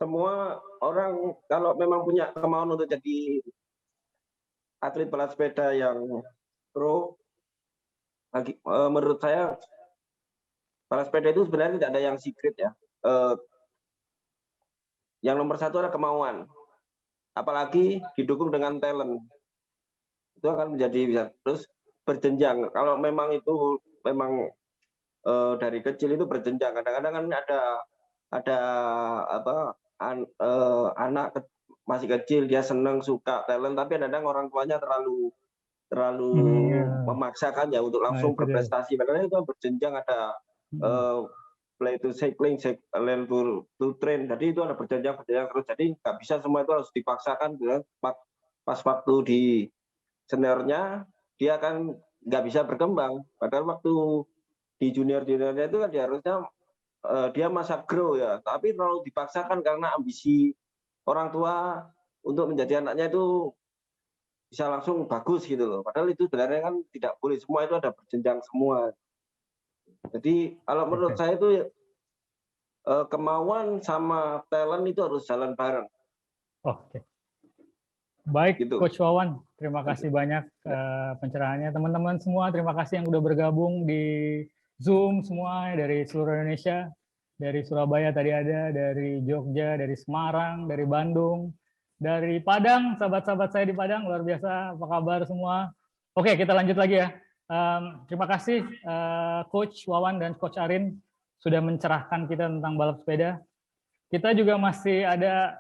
semua orang kalau memang punya kemauan untuk jadi atlet balap sepeda yang pro, menurut saya balap sepeda itu sebenarnya tidak ada yang secret ya. Yang nomor satu adalah kemauan, apalagi didukung dengan talent. Itu akan menjadi bisa terus berjenjang. Kalau memang itu memang dari kecil itu berjenjang. Kadang-kadang kan ada anak masih kecil dia senang suka talent, tapi kadang-kadang orang tuanya terlalu memaksakan ya untuk langsung berprestasi. Padahal itu berjenjang, ada play to cycling, learn to train. Jadi itu ada berjenjang terus. Jadi nggak bisa semua itu harus dipaksakan. Pas waktu di seniornya dia kan nggak bisa berkembang. Padahal waktu di juniornya itu kan dia harusnya dia masa grow ya. Tapi terlalu dipaksakan karena ambisi orang tua untuk menjadi anaknya itu bisa langsung bagus gitu loh. Padahal itu sebenarnya kan tidak boleh, semua itu ada berjenjang semua. Jadi kalau menurut saya itu kemauan sama talent itu harus jalan bareng. Oke. Baik, Gitu. Coach Wawan, terima kasih banyak pencerahannya. Teman-teman semua, terima kasih yang udah bergabung di Zoom semua dari seluruh Indonesia. Dari Surabaya tadi ada, dari Jogja, dari Semarang, dari Bandung, dari Padang, sahabat-sahabat saya di Padang, luar biasa, apa kabar semua? Oke, kita lanjut lagi ya. Terima kasih Coach Wawan dan Coach Arin sudah mencerahkan kita tentang balap sepeda. Kita juga masih ada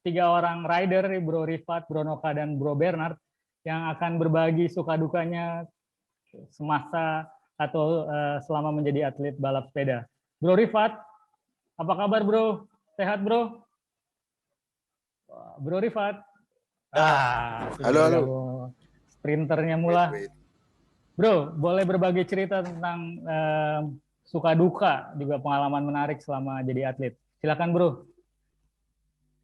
3 orang rider, Bro Rifat, Bro Noka, dan Bro Bernard, yang akan berbagi suka dukanya semasa atau selama menjadi atlet balap sepeda. Bro Rifat, apa kabar Bro? Sehat Bro? Bro Rifat? Halo. Sprinternya mula. Bro, boleh berbagi cerita tentang suka duka, juga pengalaman menarik selama jadi atlet. Silakan Bro.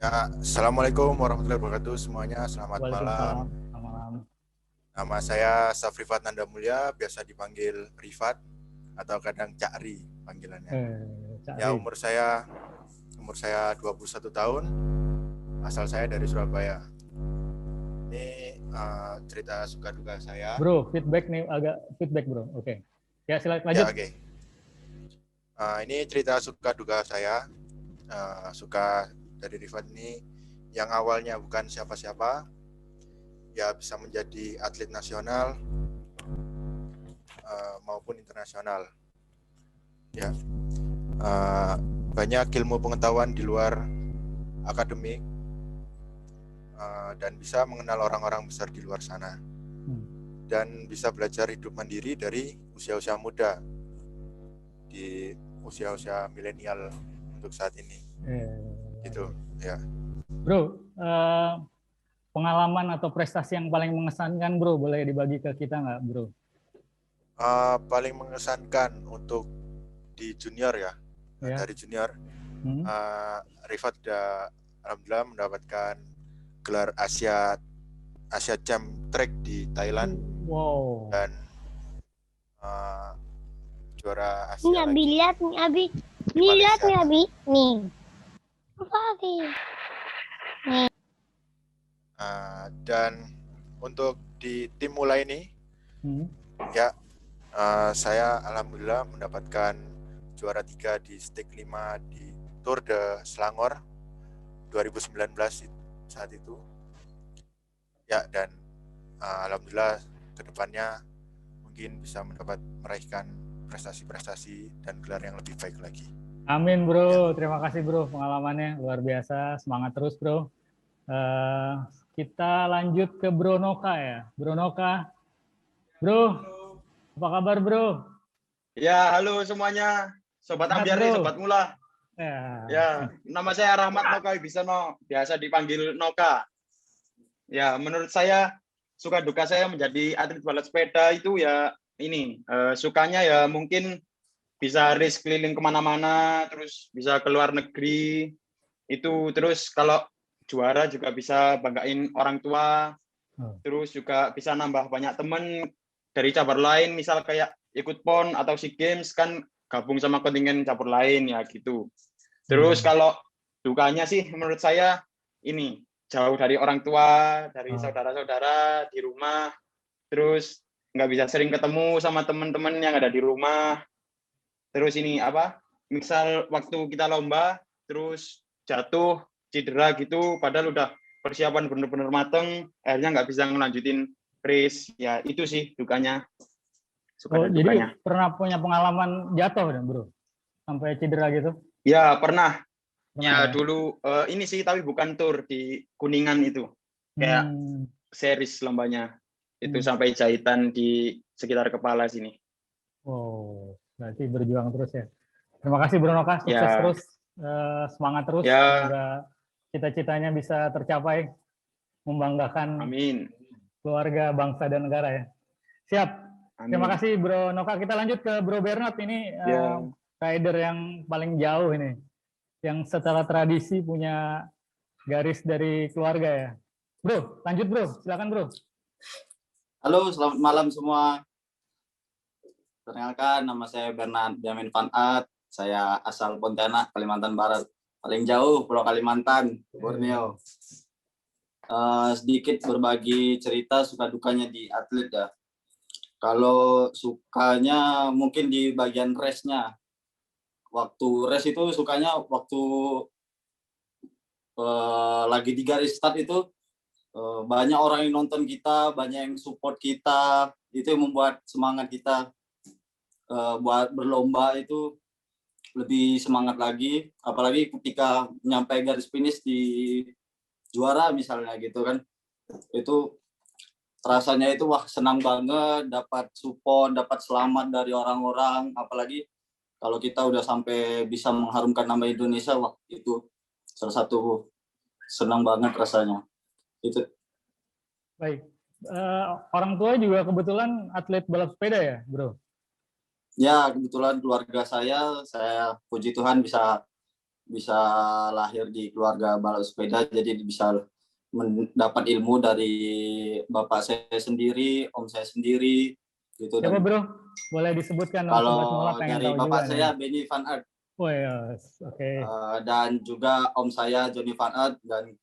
Ya, Assalamualaikum warahmatullahi wabarakatuh semuanya. Selamat malam. Selamat malam. Nama saya Safrifat Nanda Mulya, biasa dipanggil Rifat atau kadang Cak Ri panggilannya. Ya, umur saya 21 tahun. Asal saya dari Surabaya. Ini cerita suka duka saya. Bro, feedback nih, agak feedback Bro. Oke. Ya, silakan lanjut. Ya, oke. Ini cerita suka duka saya. Suka dari Rifat ini yang awalnya bukan siapa-siapa, ya bisa menjadi atlet nasional maupun internasional. Ya, banyak ilmu pengetahuan di luar akademik dan bisa mengenal orang-orang besar di luar sana dan bisa belajar hidup mandiri dari usia-usia muda di usia-usia milenial untuk saat ini. Gitu ya. Bro, pengalaman atau prestasi yang paling mengesankan Bro, boleh dibagi ke kita nggak Bro? Paling mengesankan untuk di junior ya. Dari junior Rifat sudah alhamdulillah mendapatkan gelar Asia Champ Track di Thailand. Wow. Dan juara Asia. Ini Abi lihat nih Abi. Nih lihat nih Abi. Nih. Apa Abi? Nih. Dan untuk di tim mulai ini ya saya alhamdulillah mendapatkan juara 3 di stake 5 di Tour de Selangor 2019 saat itu. Ya, dan alhamdulillah kedepannya mungkin bisa meraihkan prestasi-prestasi dan gelar yang lebih baik lagi. Amin Bro, terima kasih Bro pengalamannya luar biasa, semangat terus Bro. Kita lanjut ke Bro Noka ya, Bro Noka. Bro, apa kabar Bro? Ya, halo semuanya, Sobat Ambiari, Sobat Mula. Ya, nama saya Rahmat Noka Wibisono, biasa dipanggil Noka. Ya, menurut saya suka duka saya menjadi atlet balap sepeda itu ya ini sukanya ya mungkin bisa race keliling kemana-mana, terus bisa ke luar negeri itu, terus kalau juara juga bisa banggain orang tua, terus juga bisa nambah banyak temen dari cabur lain, misal kayak ikut PON atau SEA Games kan gabung sama kontingen cabur lain ya gitu. Terus kalau dukanya sih menurut saya ini jauh dari orang tua, dari saudara-saudara di rumah, terus nggak bisa sering ketemu sama teman-teman yang ada di rumah. Terus ini apa? Misal waktu kita lomba, terus jatuh, cedera gitu, padahal udah persiapan bener-bener mateng, akhirnya nggak bisa ngelanjutin race. Ya itu sih dukanya. Jadi dukanya. Pernah punya pengalaman jatuh dan bro? Sampai cedera gitu? Ya pernah. Ya dulu ini sih tapi bukan tour, di Kuningan itu. Kayak series lombanya. Itu sampai jahitan di sekitar kepala sini. Oh, berarti berjuang terus ya. Terima kasih Bro Noka, sukses terus, semangat terus. Semoga cita-citanya bisa tercapai, membanggakan keluarga, bangsa, dan negara ya. Siap. Terima kasih Bro Noka. Kita lanjut ke Bro Bernard. Ini rider yang paling jauh ini, yang secara tradisi punya garis dari keluarga ya. Bro, lanjut Bro. Silakan Bro. Halo, selamat malam semua. Perkenalkan, nama saya Bernard Benjamin Van Aert. Saya asal Pontianak, Kalimantan Barat. Paling jauh, Pulau Kalimantan, Borneo. Sedikit berbagi cerita suka dukanya di atlet ya. Kalau sukanya mungkin di bagian race-nya. Waktu race itu sukanya waktu lagi di garis start itu banyak orang yang nonton kita, banyak yang support kita, itu yang membuat semangat kita buat berlomba itu lebih semangat lagi, apalagi ketika nyampe garis finish di juara misalnya gitu kan, itu rasanya itu wah senang banget, dapat support, dapat selamat dari orang-orang, apalagi kalau kita udah sampai bisa mengharumkan nama Indonesia, wah itu salah satu senang banget rasanya. Itu. Baik, orang tua juga kebetulan atlet balap sepeda ya, Bro? Ya, kebetulan keluarga saya puji Tuhan bisa lahir di keluarga balap sepeda, jadi bisa mendapat ilmu dari bapak saya sendiri, om saya sendiri, gitu. Siapa Bro? Boleh disebutkan? Kalau dari bapak saya Benny Van Aert. Oh ya, oke. Dan juga om saya Johnny Van Aert, dan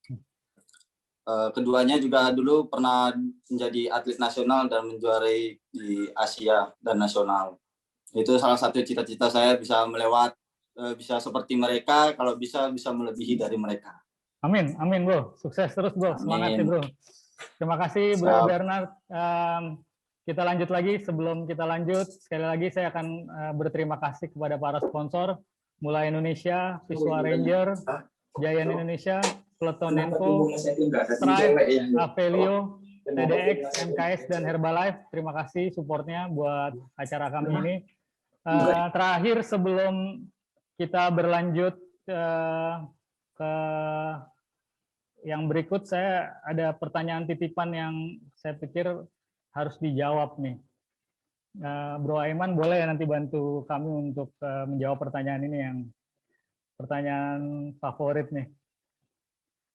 keduanya juga dulu pernah menjadi atlet nasional dan menjuarai di Asia dan nasional. Itu salah satu cita-cita saya, bisa bisa seperti mereka, kalau bisa melebihi dari mereka. Amin, amin Bro. Sukses terus Bro, semangat ya Bro. Terima kasih Bro Bernard. Kita lanjut lagi. Sebelum kita lanjut, sekali lagi saya akan berterima kasih kepada para sponsor, mulai Indonesia, Visual Ranger, Giant Indonesia, Pelotonenko, Stripe, Avelio, TDX, MKS, dan Herbalife. Terima kasih supportnya buat acara kami ini. Terakhir sebelum kita berlanjut ke yang berikut, saya ada pertanyaan titipan yang saya pikir harus dijawab nih. Bro Aiman boleh nanti bantu kami untuk menjawab pertanyaan ini, yang pertanyaan favorit nih.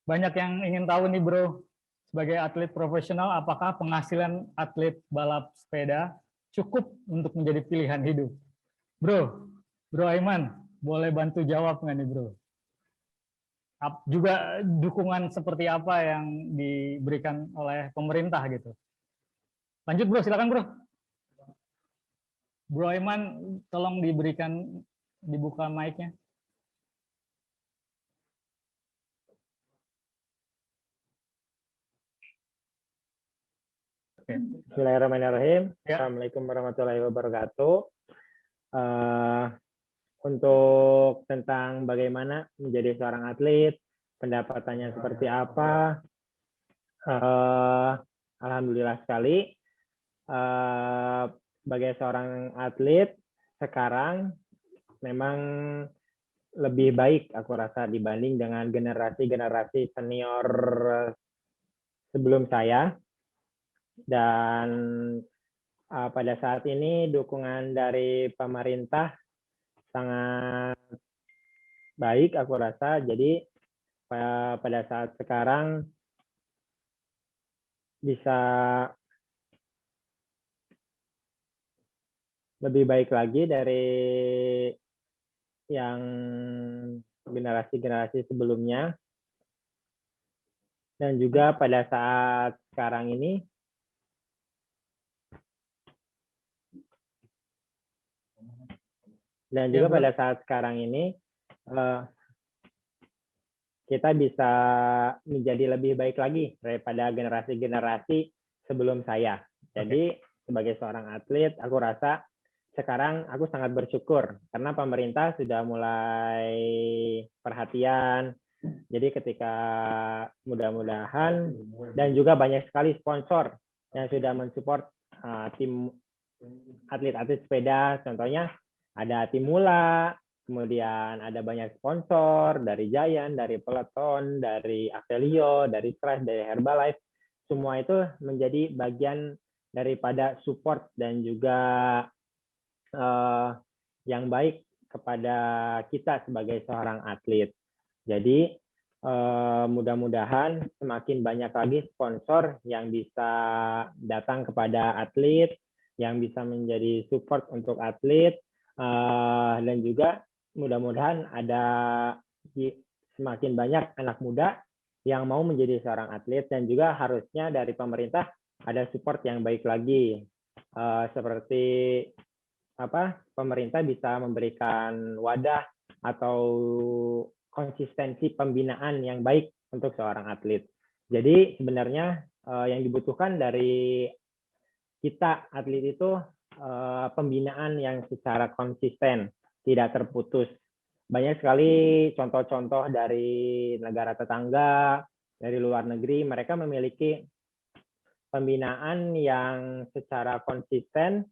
Banyak yang ingin tahu nih Bro, sebagai atlet profesional, apakah penghasilan atlet balap sepeda cukup untuk menjadi pilihan hidup? Bro Aiman, boleh bantu jawab nggak nih Bro? Juga dukungan seperti apa yang diberikan oleh pemerintah gitu? Lanjut Bro, silakan Bro. Bro Aiman, tolong dibuka mic-nya. Bismillahirrahmanirrahim. Assalamualaikum warahmatullahi wabarakatuh. Untuk tentang bagaimana menjadi seorang atlet, pendapatannya seperti apa, alhamdulillah sekali. Sebagai seorang atlet sekarang memang lebih baik aku rasa dibanding dengan generasi-generasi senior sebelum saya. Dan pada saat ini dukungan dari pemerintah sangat baik aku rasa. Jadi pada saat sekarang bisa lebih baik lagi dari yang generasi-generasi sebelumnya. Dan juga pada saat sekarang ini kita bisa menjadi lebih baik lagi daripada generasi-generasi sebelum saya. Jadi sebagai seorang atlet, aku rasa sekarang aku sangat bersyukur karena pemerintah sudah mulai perhatian. Jadi ketika mudah-mudahan dan juga banyak sekali sponsor yang sudah mensupport tim atlet-atlet sepeda. Contohnya ada tim Mula, kemudian ada banyak sponsor dari Giant, dari Peloton, dari Avelio, dari Stress, dari Herbalife. Semua itu menjadi bagian daripada support dan juga yang baik kepada kita sebagai seorang atlet. Jadi mudah-mudahan semakin banyak lagi sponsor yang bisa datang kepada atlet, yang bisa menjadi support untuk atlet, dan juga mudah-mudahan ada semakin banyak anak muda yang mau menjadi seorang atlet, dan juga harusnya dari pemerintah ada support yang baik lagi, seperti pemerintah bisa memberikan wadah atau konsistensi pembinaan yang baik untuk seorang atlet. Jadi sebenarnya yang dibutuhkan dari kita atlet itu pembinaan yang secara konsisten, tidak terputus. Banyak sekali contoh-contoh dari negara tetangga, dari luar negeri, mereka memiliki pembinaan yang secara konsisten,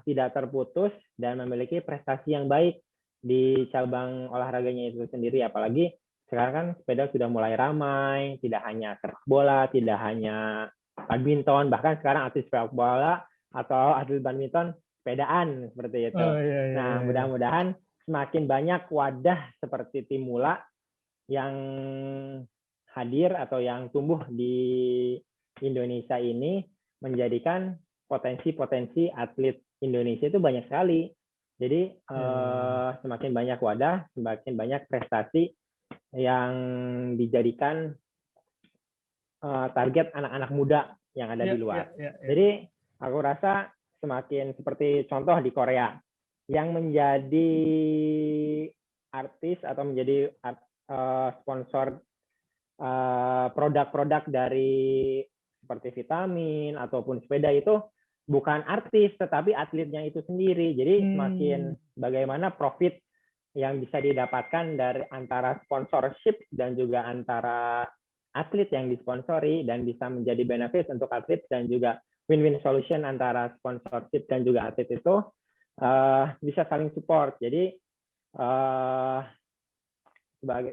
tidak terputus, dan memiliki prestasi yang baik di cabang olahraganya itu sendiri. Apalagi sekarang kan sepeda sudah mulai ramai, tidak hanya sepak bola, tidak hanya badminton, bahkan sekarang atlet sepak bola atau atlet badminton sepedaan seperti itu. Nah, mudah-mudahan semakin banyak wadah seperti tim Mula yang hadir atau yang tumbuh di Indonesia ini menjadikan potensi-potensi atlet Indonesia itu banyak sekali. Jadi semakin banyak wadah, semakin banyak prestasi yang dijadikan target anak-anak muda yang ada di luar. Jadi aku rasa semakin seperti contoh di Korea yang menjadi artis atau menjadi sponsor produk-produk dari seperti vitamin ataupun sepeda itu bukan artis tetapi atletnya itu sendiri. Jadi semakin bagaimana profit yang bisa didapatkan dari antara sponsorship dan juga antara atlet yang disponsori, dan bisa menjadi benefit untuk atlet dan juga win-win solution antara sponsorship dan juga atlet itu bisa saling support. Jadi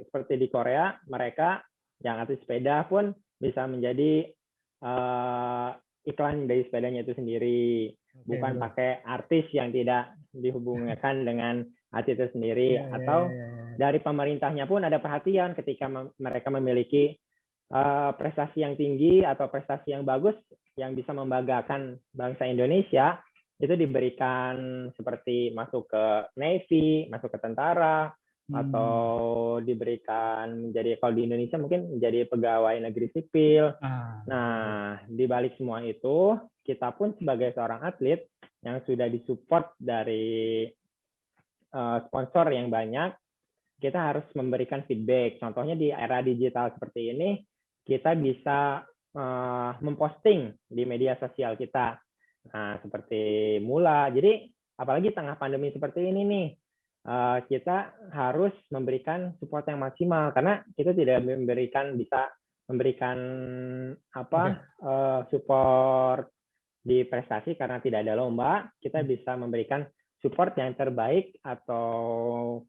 seperti di Korea, mereka yang atlet sepeda pun bisa menjadi iklan dari sepedanya itu sendiri, bukan pakai artis yang tidak dihubungkan dengan atlet itu sendiri. Atau dari pemerintahnya pun ada perhatian ketika mereka memiliki prestasi yang tinggi atau prestasi yang bagus yang bisa membanggakan bangsa Indonesia, itu diberikan seperti masuk ke Navy, masuk ke tentara, atau diberikan menjadi, kalau di Indonesia mungkin menjadi pegawai negeri sipil. Nah, di balik semua itu, kita pun sebagai seorang atlet yang sudah disupport dari sponsor yang banyak, kita harus memberikan feedback. Contohnya di era digital seperti ini, kita bisa memposting di media sosial kita. Nah, seperti Mula. Jadi, apalagi tengah pandemi seperti ini nih, kita harus memberikan support yang maksimal karena kita tidak bisa memberikan support di prestasi karena tidak ada lomba. Kita bisa memberikan support yang terbaik atau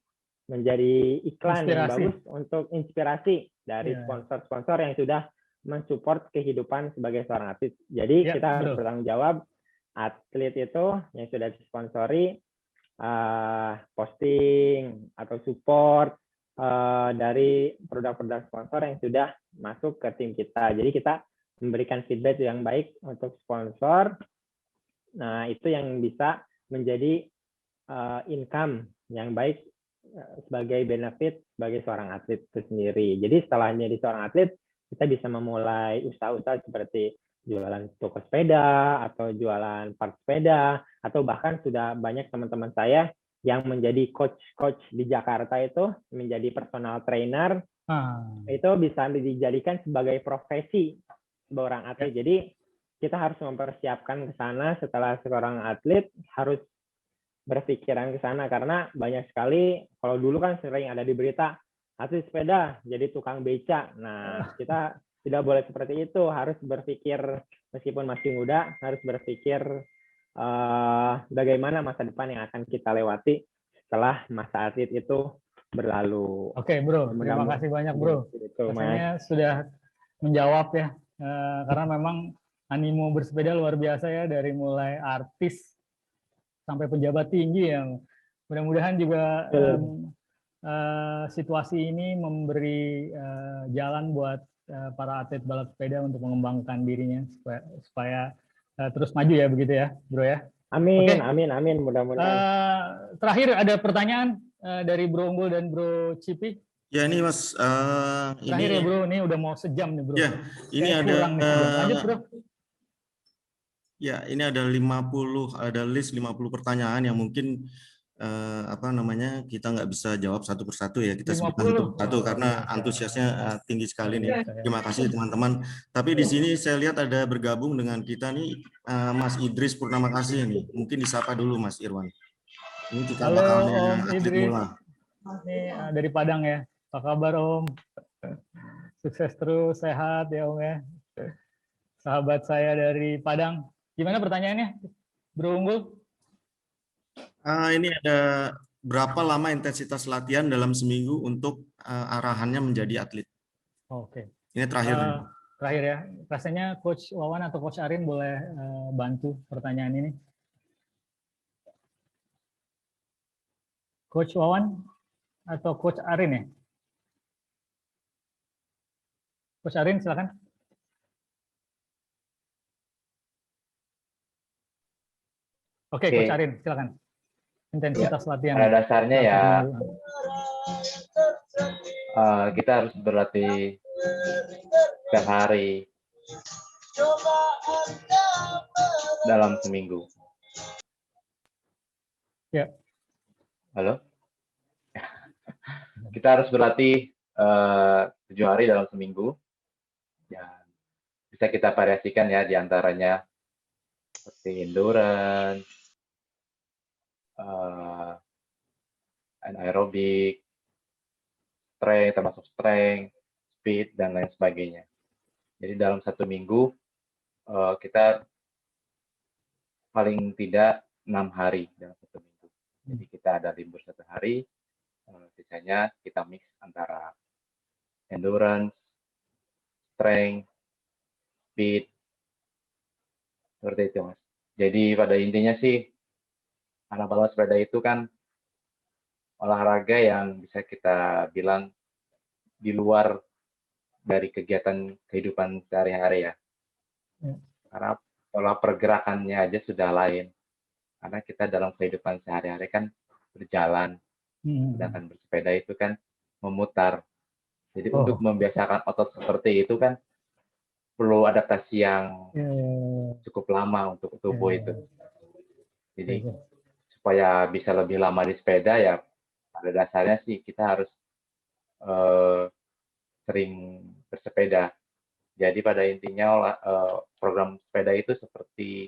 menjadi iklan yang bagus untuk inspirasi dari sponsor-sponsor yang sudah mensupport kehidupan sebagai seorang atlet. Jadi kita harus bertanggung jawab atlet itu yang sudah disponsori posting atau support dari produk-produk sponsor yang sudah masuk ke tim kita. Jadi kita memberikan feedback yang baik untuk sponsor. Nah, itu yang bisa menjadi income yang baik sebagai benefit sebagai seorang atlet itu sendiri. Jadi setelah menjadi seorang atlet, kita bisa memulai usaha-usaha seperti jualan toko sepeda, atau jualan part sepeda, atau bahkan sudah banyak teman-teman saya yang menjadi coach di Jakarta itu, menjadi personal trainer, itu bisa dijadikan sebagai profesi seorang atlet. Jadi kita harus mempersiapkan ke sana setelah seorang atlet, harus berpikiran ke sana, karena banyak sekali, kalau dulu kan sering ada di berita, atlet sepeda jadi tukang beca. Nah, kita tidak boleh seperti itu, harus berpikir meskipun masih muda, harus berpikir bagaimana masa depan yang akan kita lewati setelah masa atlet itu berlalu. Oke, Bro, terima kasih banyak, Bro. Rasanya sudah menjawab ya, karena memang animo bersepeda luar biasa ya, dari mulai artis sampai pejabat tinggi yang mudah-mudahan juga situasi ini memberi jalan buat para atlet balap sepeda untuk mengembangkan dirinya supaya terus maju ya, begitu ya, Bro ya. Amin, Oke. amin, mudah-mudahan. Terakhir ada pertanyaan dari Bro Unggul dan Bro Cipi. Ya ini Mas, terakhir ini ya Bro, ini udah mau sejam nih Bro. Ya, ini ada kurang nih. Lanjut Bro. Ya, ini ada list 50 pertanyaan yang mungkin kita nggak bisa jawab satu persatu ya, kita sebutkan satu karena antusiasnya tinggi sekali nih. Terima kasih teman-teman. Tapi di sini saya lihat ada bergabung dengan kita nih Mas Idris Purnamakasih nih. Mungkin disapa dulu Mas Irwan. Ini kita bakalnya atlet mula. Ini dari Padang ya. Apa kabar Om? Sukses terus, sehat ya Om ya. Sahabat saya dari Padang. Gimana pertanyaannya, Bro Unggul? Ini ada berapa lama intensitas latihan dalam seminggu untuk arahannya menjadi atlet? Oke. Ini terakhir. Terakhir ya. Rasanya Coach Wawan atau Coach Arin boleh bantu pertanyaan ini. Coach Wawan atau Coach Arin ya? Coach Arin silakan. Oke, Coach Arin, silakan. Intensitas latihan. Pada dasarnya ya, kita harus berlatih setiap hari dalam seminggu. Ya. Halo? Kita harus berlatih 7 hari dalam seminggu. Ya, bisa kita variasikan ya, diantaranya seperti endurance, anaerobik, strength, termasuk strength, speed, dan lain sebagainya. Jadi dalam satu minggu kita paling tidak 6 hari dalam satu minggu. Jadi kita ada libur 1 hari, sisanya kita mix antara endurance, strength, speed, seperti itu Mas. Jadi pada intinya sih, anak balap sepeda itu kan olahraga yang bisa kita bilang di luar dari kegiatan kehidupan sehari-hari ya. Karena pola pergerakannya aja sudah lain. Karena kita dalam kehidupan sehari-hari kan berjalan, sedangkan bersepeda itu kan memutar. Jadi untuk membiasakan otot seperti itu kan perlu adaptasi yang cukup lama untuk tubuh itu. Jadi supaya bisa lebih lama di sepeda ya pada dasarnya sih kita harus sering bersepeda. Jadi pada intinya program sepeda itu seperti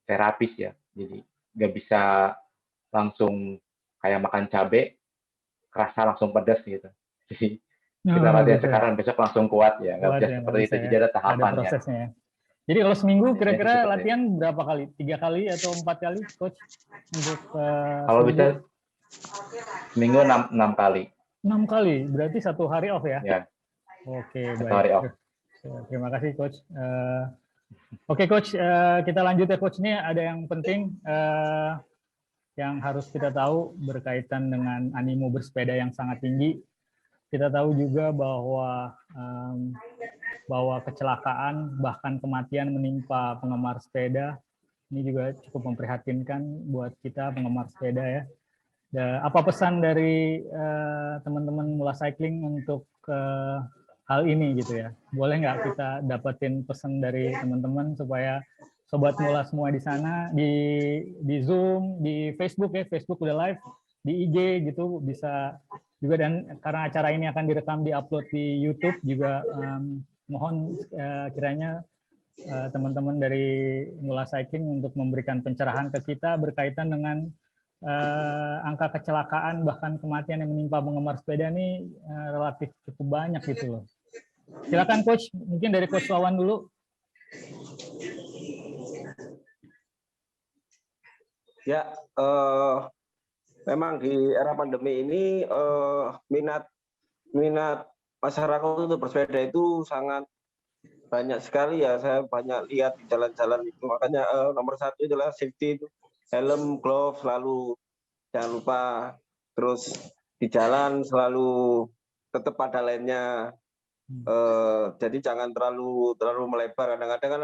terapis ya. Jadi nggak bisa langsung kayak makan cabai kerasa langsung pedas gitu. Jadi kita latihan sekarang besok langsung kuat ya, nggak bisa seperti itu. Jadi ada tahapannya. Ada prosesnya ya. Jadi kalau seminggu kira-kira latihan berapa kali? 3 kali atau 4 kali, Coach? Untuk kalau bisa seminggu 6 kali. 6 kali, berarti 1 hari off ya? Ya. Oke, 1 baik. hari off. Terima kasih, Coach. Oke, Coach, kita lanjut ya, Coach. Ini ada yang penting yang harus kita tahu berkaitan dengan animo bersepeda yang sangat tinggi. Kita tahu juga bahwa kecelakaan bahkan kematian menimpa penggemar sepeda. Ini juga cukup memprihatinkan buat kita penggemar sepeda ya. Apa pesan dari teman-teman Mula Cycling untuk hal ini gitu ya? Boleh nggak kita dapetin pesan dari teman-teman supaya sobat Mula semua di sana, di Zoom, di Facebook ya, Facebook udah live, di IG gitu bisa juga, dan karena acara ini akan direkam di-upload di YouTube juga, mohon kiranya teman-teman dari Mula Cycling untuk memberikan pencerahan ke kita berkaitan dengan angka kecelakaan bahkan kematian yang menimpa penggemar sepeda ini relatif cukup banyak gitu loh. Silakan Coach, mungkin dari Coach Wawan dulu. Ya, memang di era pandemi ini minat masyarakat untuk bersepeda itu sangat banyak sekali ya. Saya banyak lihat di jalan-jalan itu, makanya nomor satu adalah safety itu. Helm, glove, selalu jangan lupa. Terus di jalan selalu tetap pada lainnya. Jadi jangan terlalu melebar. Kadang-kadang kan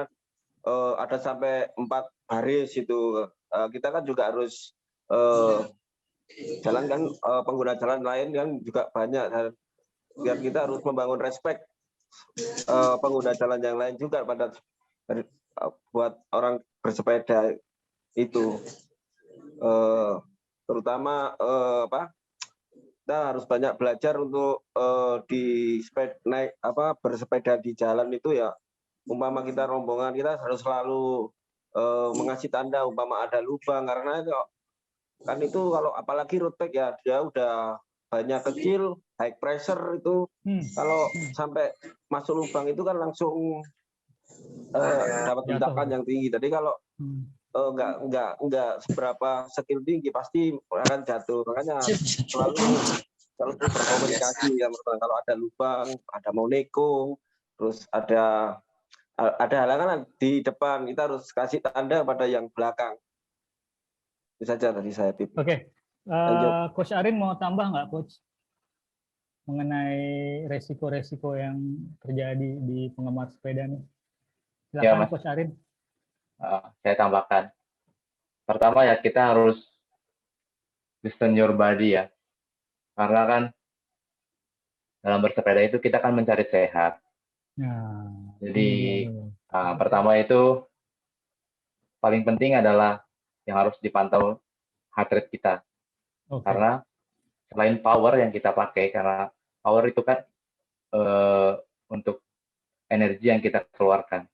ada sampai 4 baris itu. Kita kan juga harus jalan kan, pengguna jalan lain kan juga banyak. Dan kita harus membangun respect pengguna jalan yang lain juga pada buat orang bersepeda itu, terutama kita harus banyak belajar untuk bersepeda di jalan itu ya. Umpama kita rombongan, kita harus selalu mengasih tanda umpama ada lubang, karena itu kan itu kalau apalagi road bike ya, dia udah banyak kecil, high pressure itu, kalau sampai masuk lubang itu kan langsung dapat hentakan yang tinggi. Jadi kalau enggak seberapa skill tinggi pasti akan jatuh. Makanya selalu berkomunikasi ya, kalau ada lubang, ada mau neko, terus ada halangan di depan, kita harus kasih tanda pada yang belakang. Itu saja tadi saya tip. Oke. Coach Arin mau tambah nggak, Coach, mengenai resiko-resiko yang terjadi di penggemar sepeda nih? Silakan, ya, Coach Arin. Saya tambahkan. Pertama ya, kita harus listen your body ya. Karena kan dalam bersepeda itu kita kan mencari sehat. Jadi pertama itu paling penting adalah yang harus dipantau heart rate kita. Karena selain power yang kita pakai, karena power itu kan untuk energi yang kita keluarkan.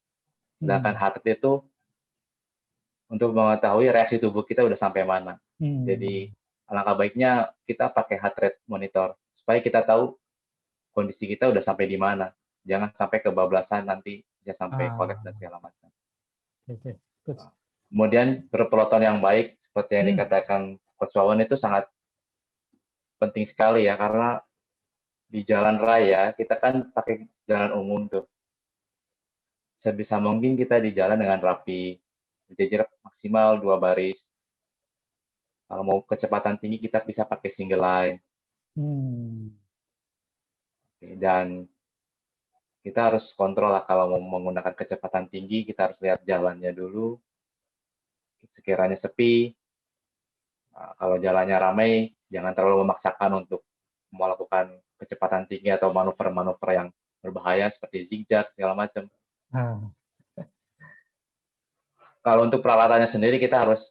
Sedangkan heart rate itu untuk mengetahui reaksi tubuh kita udah sampai mana. Jadi alangkah baiknya kita pakai heart rate monitor supaya kita tahu kondisi kita udah sampai di mana. Jangan sampai kebablasan nanti, bisa sampai kolaps dan segala macam. Kemudian berpeloton yang baik, seperti yang dikatakan Coach Wawan, itu sangat penting sekali ya, karena di jalan raya kita kan pakai jalan umum tuh. Sebisa mungkin kita di jalan dengan rapi, berjajar maksimal 2 baris. Kalau mau kecepatan tinggi kita bisa pakai single line. Dan kita harus kontrol lah, kalau mau menggunakan kecepatan tinggi kita harus lihat jalannya dulu. Sekiranya sepi, kalau jalannya ramai, jangan terlalu memaksakan untuk melakukan kecepatan tinggi atau manuver-manuver yang berbahaya seperti zigzag segala macam. Kalau untuk peralatannya sendiri kita harus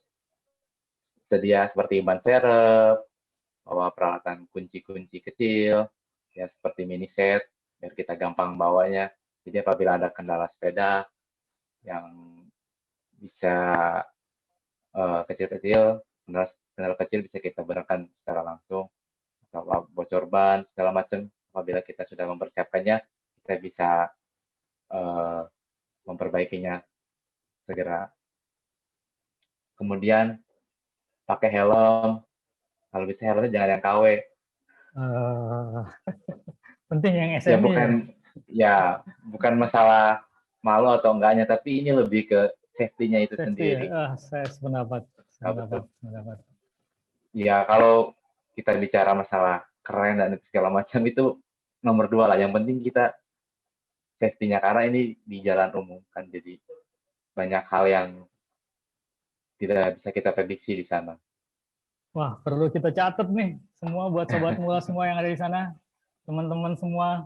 sedia seperti ban serep, bawa peralatan kunci-kunci kecil, ya seperti mini set, biar kita gampang bawanya. Jadi apabila ada kendala sepeda yang bisa kecil-kecil, kendala kecil bisa kita benarkan secara langsung, atau bocor ban segala macam. Apabila kita sudah mempersiapkannya, kita bisa memperbaikinya segera. Kemudian pakai helm, kalau bisa helmnya jangan yang KW. Penting yang SMI. Ya bukan masalah malu atau enggaknya, tapi ini lebih ke safety-nya itu sendiri. Saya sependapat. Ya, kalau kita bicara masalah keren dan segala macam itu nomor 2 lah. Yang penting kita safety-nya, karena ini di jalan umum kan, jadi banyak hal yang tidak bisa kita prediksi di sana. Wah, perlu kita catat nih semua buat sobat mula semua yang ada di sana, teman-teman semua.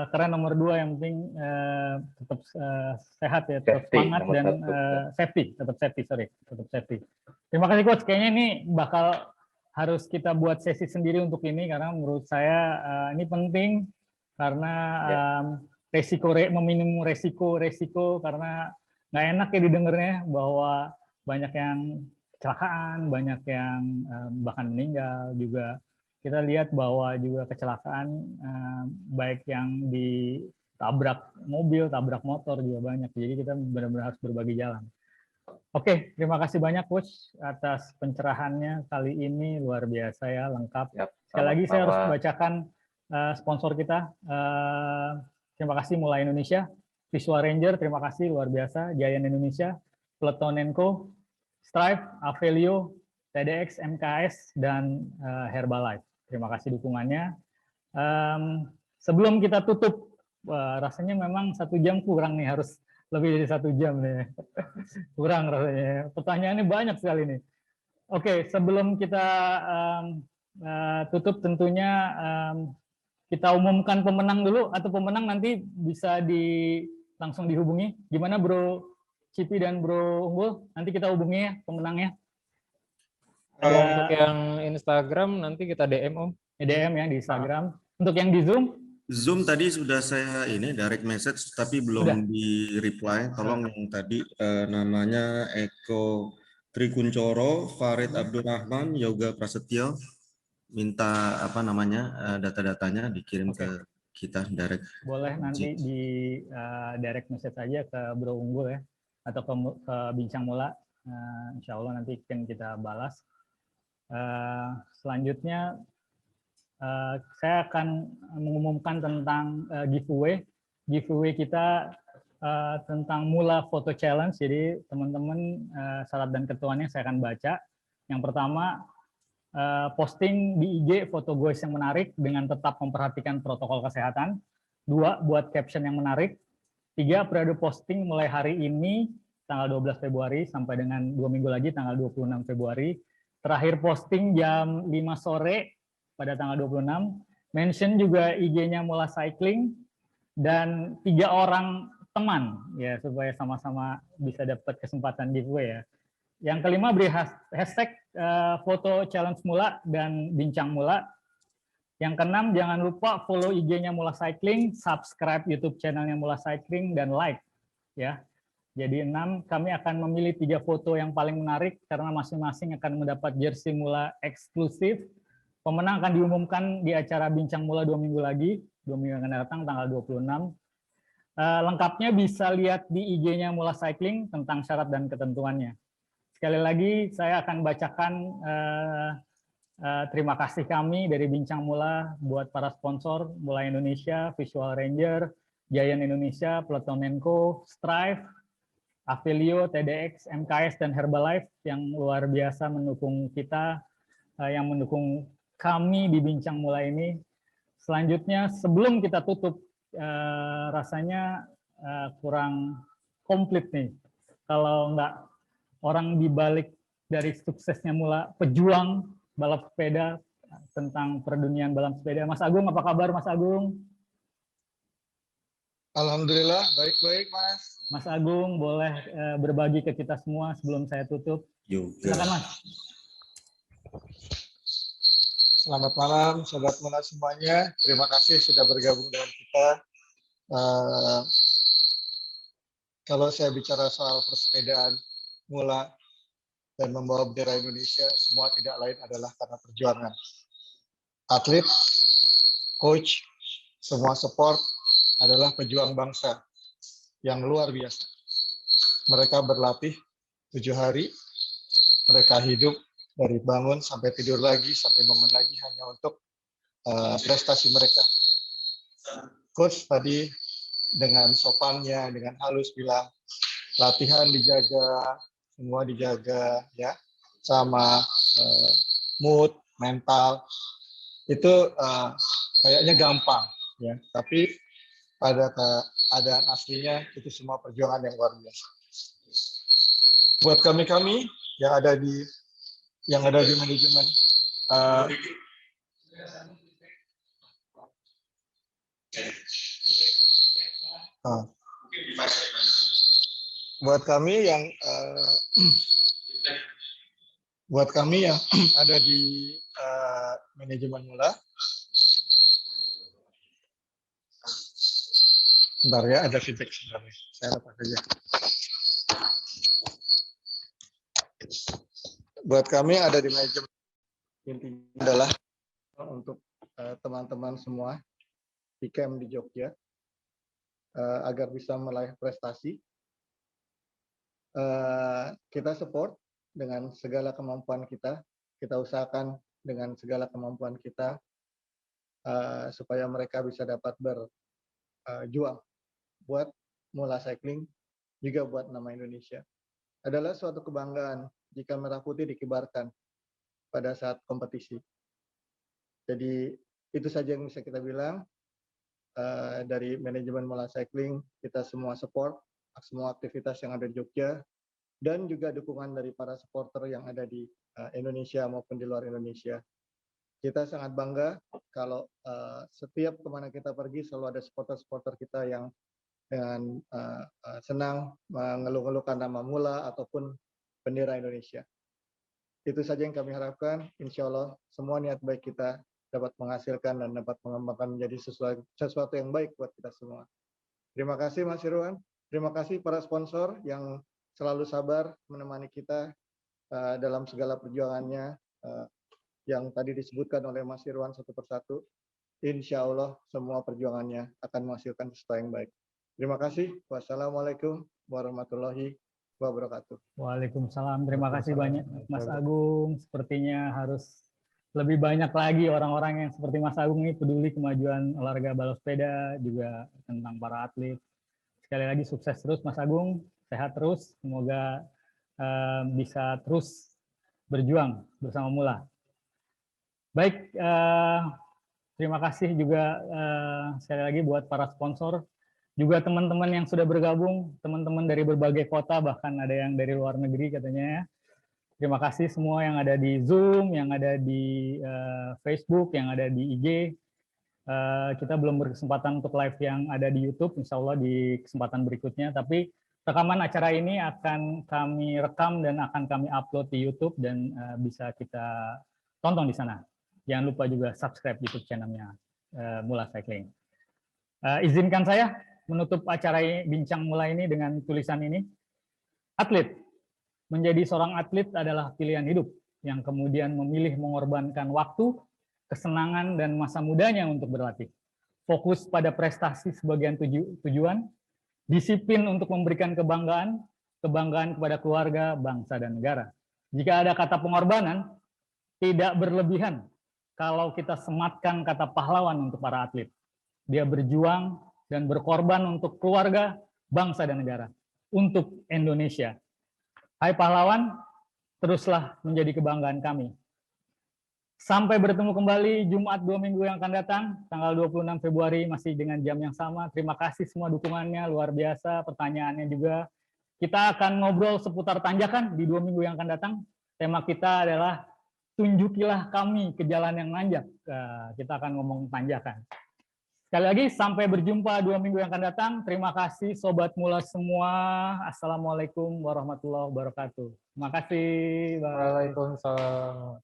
Keren nomor 2, yang penting tetap sehat ya, tetap semangat dan tetap safety. Terima kasih Coach. Kayaknya ini bakal harus kita buat sesi sendiri untuk ini, karena menurut saya ini penting karena meminimum resiko karena nggak enak ya didengarnya bahwa banyak yang kecelakaan, banyak yang bahkan meninggal juga. Kita lihat bahwa juga kecelakaan baik yang ditabrak mobil, tabrak motor juga banyak. Jadi kita benar-benar harus berbagi jalan. Oke, terima kasih banyak Coach atas pencerahannya kali ini, luar biasa ya, lengkap. Sekali lagi saya harus bacakan sponsor kita. Terima kasih Mula Indonesia, Visual Ranger, terima kasih luar biasa, Giant Indonesia, Peloton & Co, Strive, Avelio, TDX, MKS, dan Herbalife. Terima kasih dukungannya. Sebelum kita tutup, rasanya memang 1 jam kurang nih, harus lebih dari 1 jam nih. Kurang rasanya. Pertanyaannya banyak sekali nih. Oke, sebelum kita tutup tentunya kita umumkan pemenang dulu, atau pemenang nanti bisa langsung dihubungi. Gimana Bro Cipi dan Bro Unggul? Nanti kita hubungi ya pemenangnya. Kalau untuk yang Instagram nanti kita DM Om. DM ya di Instagram. Untuk yang di Zoom? Zoom tadi sudah saya direct message tapi belum di reply. Tolong yang tadi namanya Eko Trikuncoro, Farid Abdurrahman, Yoga Prasetyo, minta data-datanya dikirim ke kita direct. Boleh nanti di direct message aja ke Bro Unggul ya, atau ke Bincang Mula. Insya Allah nanti akan kita balas. Selanjutnya saya akan mengumumkan tentang giveaway kita tentang Mula Foto Challenge. Jadi teman-teman syarat dan ketentuannya saya akan baca. Yang pertama, posting di IG foto goes yang menarik dengan tetap memperhatikan protokol kesehatan. 2, buat caption yang menarik. 3, periode posting mulai hari ini tanggal 12 Februari sampai dengan 2 minggu lagi tanggal 26 Februari. Terakhir posting jam 5 sore pada tanggal 26. Mention juga IG-nya Mula Cycling dan 3 orang teman ya, supaya sama-sama bisa dapat kesempatan giveaway ya. Yang kelima, beri hashtag foto challenge Mula dan Bincang Mula. Yang keenam, jangan lupa follow IG-nya Mula Cycling, subscribe YouTube channelnya Mula Cycling, dan like ya. Jadi 6, kami akan memilih 3 foto yang paling menarik karena masing-masing akan mendapat jersey Mula eksklusif. Pemenang akan diumumkan di acara Bincang Mula 2 minggu lagi, 2 minggu akan datang tanggal 26. Lengkapnya bisa lihat di IG-nya Mula Cycling tentang syarat dan ketentuannya. Sekali lagi saya akan bacakan terima kasih kami dari Bincang Mula buat para sponsor Mula Indonesia, Visual Ranger, Giant Indonesia, Peloton & Co, Strive, Avelio, TDX, MKS, dan Herbalife yang luar biasa mendukung kita, yang mendukung kami di Bincang Mula ini. Selanjutnya, sebelum kita tutup, rasanya kurang komplit nih. Kalau nggak orang di balik dari suksesnya Mula, pejuang balap sepeda, tentang perdunian balap sepeda. Mas Agung, apa kabar Mas Agung? Alhamdulillah, baik-baik Mas. Mas Agung, boleh berbagi ke kita semua sebelum saya tutup? Silakan Mas. Selamat malam, Sobat Mula semuanya. Terima kasih sudah bergabung dengan kita. Kalau saya bicara soal persepedaan Mula dan membawa bendera Indonesia, semua tidak lain adalah karena perjuangan. Atlet, coach, semua support adalah pejuang bangsa yang luar biasa. Mereka berlatih 7 hari, mereka hidup dari bangun sampai tidur lagi, sampai bangun lagi hanya untuk prestasi mereka. Coach tadi dengan sopannya, dengan halus bilang latihan dijaga, semua dijaga ya, sama mood, mental itu kayaknya gampang ya, tapi pada keadaan aslinya itu semua perjuangan yang luar biasa. Buat kami yang ada di manajemen, buat kami yang ada di manajemen Mula, bentar ya, ada feedback sebenarnya. Saya lepas aja. Buat kami ada di manajemen, intinya adalah untuk teman-teman semua di camp di Jogja agar bisa meraih prestasi. Kita support dengan segala kemampuan kita usahakan dengan segala kemampuan kita supaya mereka bisa dapat berjuang buat Mula Cycling, juga buat nama Indonesia. Adalah suatu kebanggaan jika merah putih dikibarkan pada saat kompetisi. Jadi itu saja yang bisa kita bilang. Dari manajemen Mula Cycling, kita semua support semua aktivitas yang ada di Jogja, dan juga dukungan dari para supporter yang ada di Indonesia maupun di luar Indonesia. Kita sangat bangga kalau setiap kemana kita pergi selalu ada supporter-supporter kita yang dengan senang mengeluh-ngeluhkan nama Mula ataupun bendera Indonesia. Itu saja yang kami harapkan. Insya Allah semua niat baik kita dapat menghasilkan dan dapat mengembangkan menjadi sesuatu yang baik buat kita semua. Terima kasih Mas Irwan. Terima kasih para sponsor yang selalu sabar menemani kita dalam segala perjuangannya yang tadi disebutkan oleh Mas Irwan satu persatu. Insya Allah semua perjuangannya akan menghasilkan sesuatu yang baik. Terima kasih. Wassalamualaikum warahmatullahi wabarakatuh. Waalaikumsalam. Terima kasih banyak Mas Agung. Sepertinya harus lebih banyak lagi orang-orang yang seperti Mas Agung ini peduli kemajuan olahraga balap sepeda, juga tentang para atlet. Sekali lagi sukses terus Mas Agung, sehat terus, semoga bisa terus berjuang bersama Mula. Baik, terima kasih juga sekali lagi buat para sponsor, juga teman-teman yang sudah bergabung, teman-teman dari berbagai kota, bahkan ada yang dari luar negeri katanya ya. Terima kasih semua yang ada di Zoom, yang ada di Facebook, yang ada di IG. Kita belum berkesempatan untuk live yang ada di YouTube, insya Allah di kesempatan berikutnya. Tapi rekaman acara ini akan kami rekam dan akan kami upload di YouTube dan bisa kita tonton di sana. Jangan lupa juga subscribe YouTube channelnya Mula Cycling. Izinkan saya menutup acara Bincang Mula ini dengan tulisan ini. Atlet. Menjadi seorang atlet adalah pilihan hidup yang kemudian memilih mengorbankan waktu, kesenangan, dan masa mudanya untuk berlatih. Fokus pada prestasi sebagian tujuan, disiplin untuk memberikan kebanggaan kepada keluarga, bangsa, dan negara. Jika ada kata pengorbanan, tidak berlebihan kalau kita sematkan kata pahlawan untuk para atlet. Dia berjuang dan berkorban untuk keluarga, bangsa, dan negara, untuk Indonesia. Hai pahlawan, teruslah menjadi kebanggaan kami. Sampai bertemu kembali Jumat 2 minggu yang akan datang, tanggal 26 Februari, masih dengan jam yang sama. Terima kasih semua dukungannya, luar biasa, pertanyaannya juga. Kita akan ngobrol seputar tanjakan di 2 minggu yang akan datang. Tema kita adalah tunjukilah kami ke jalan yang nanjak. Kita akan ngomong tanjakan. Sekali lagi, sampai berjumpa 2 minggu yang akan datang. Terima kasih Sobat Mula semua. Assalamualaikum warahmatullahi wabarakatuh. Terima kasih. Waalaikumsalam.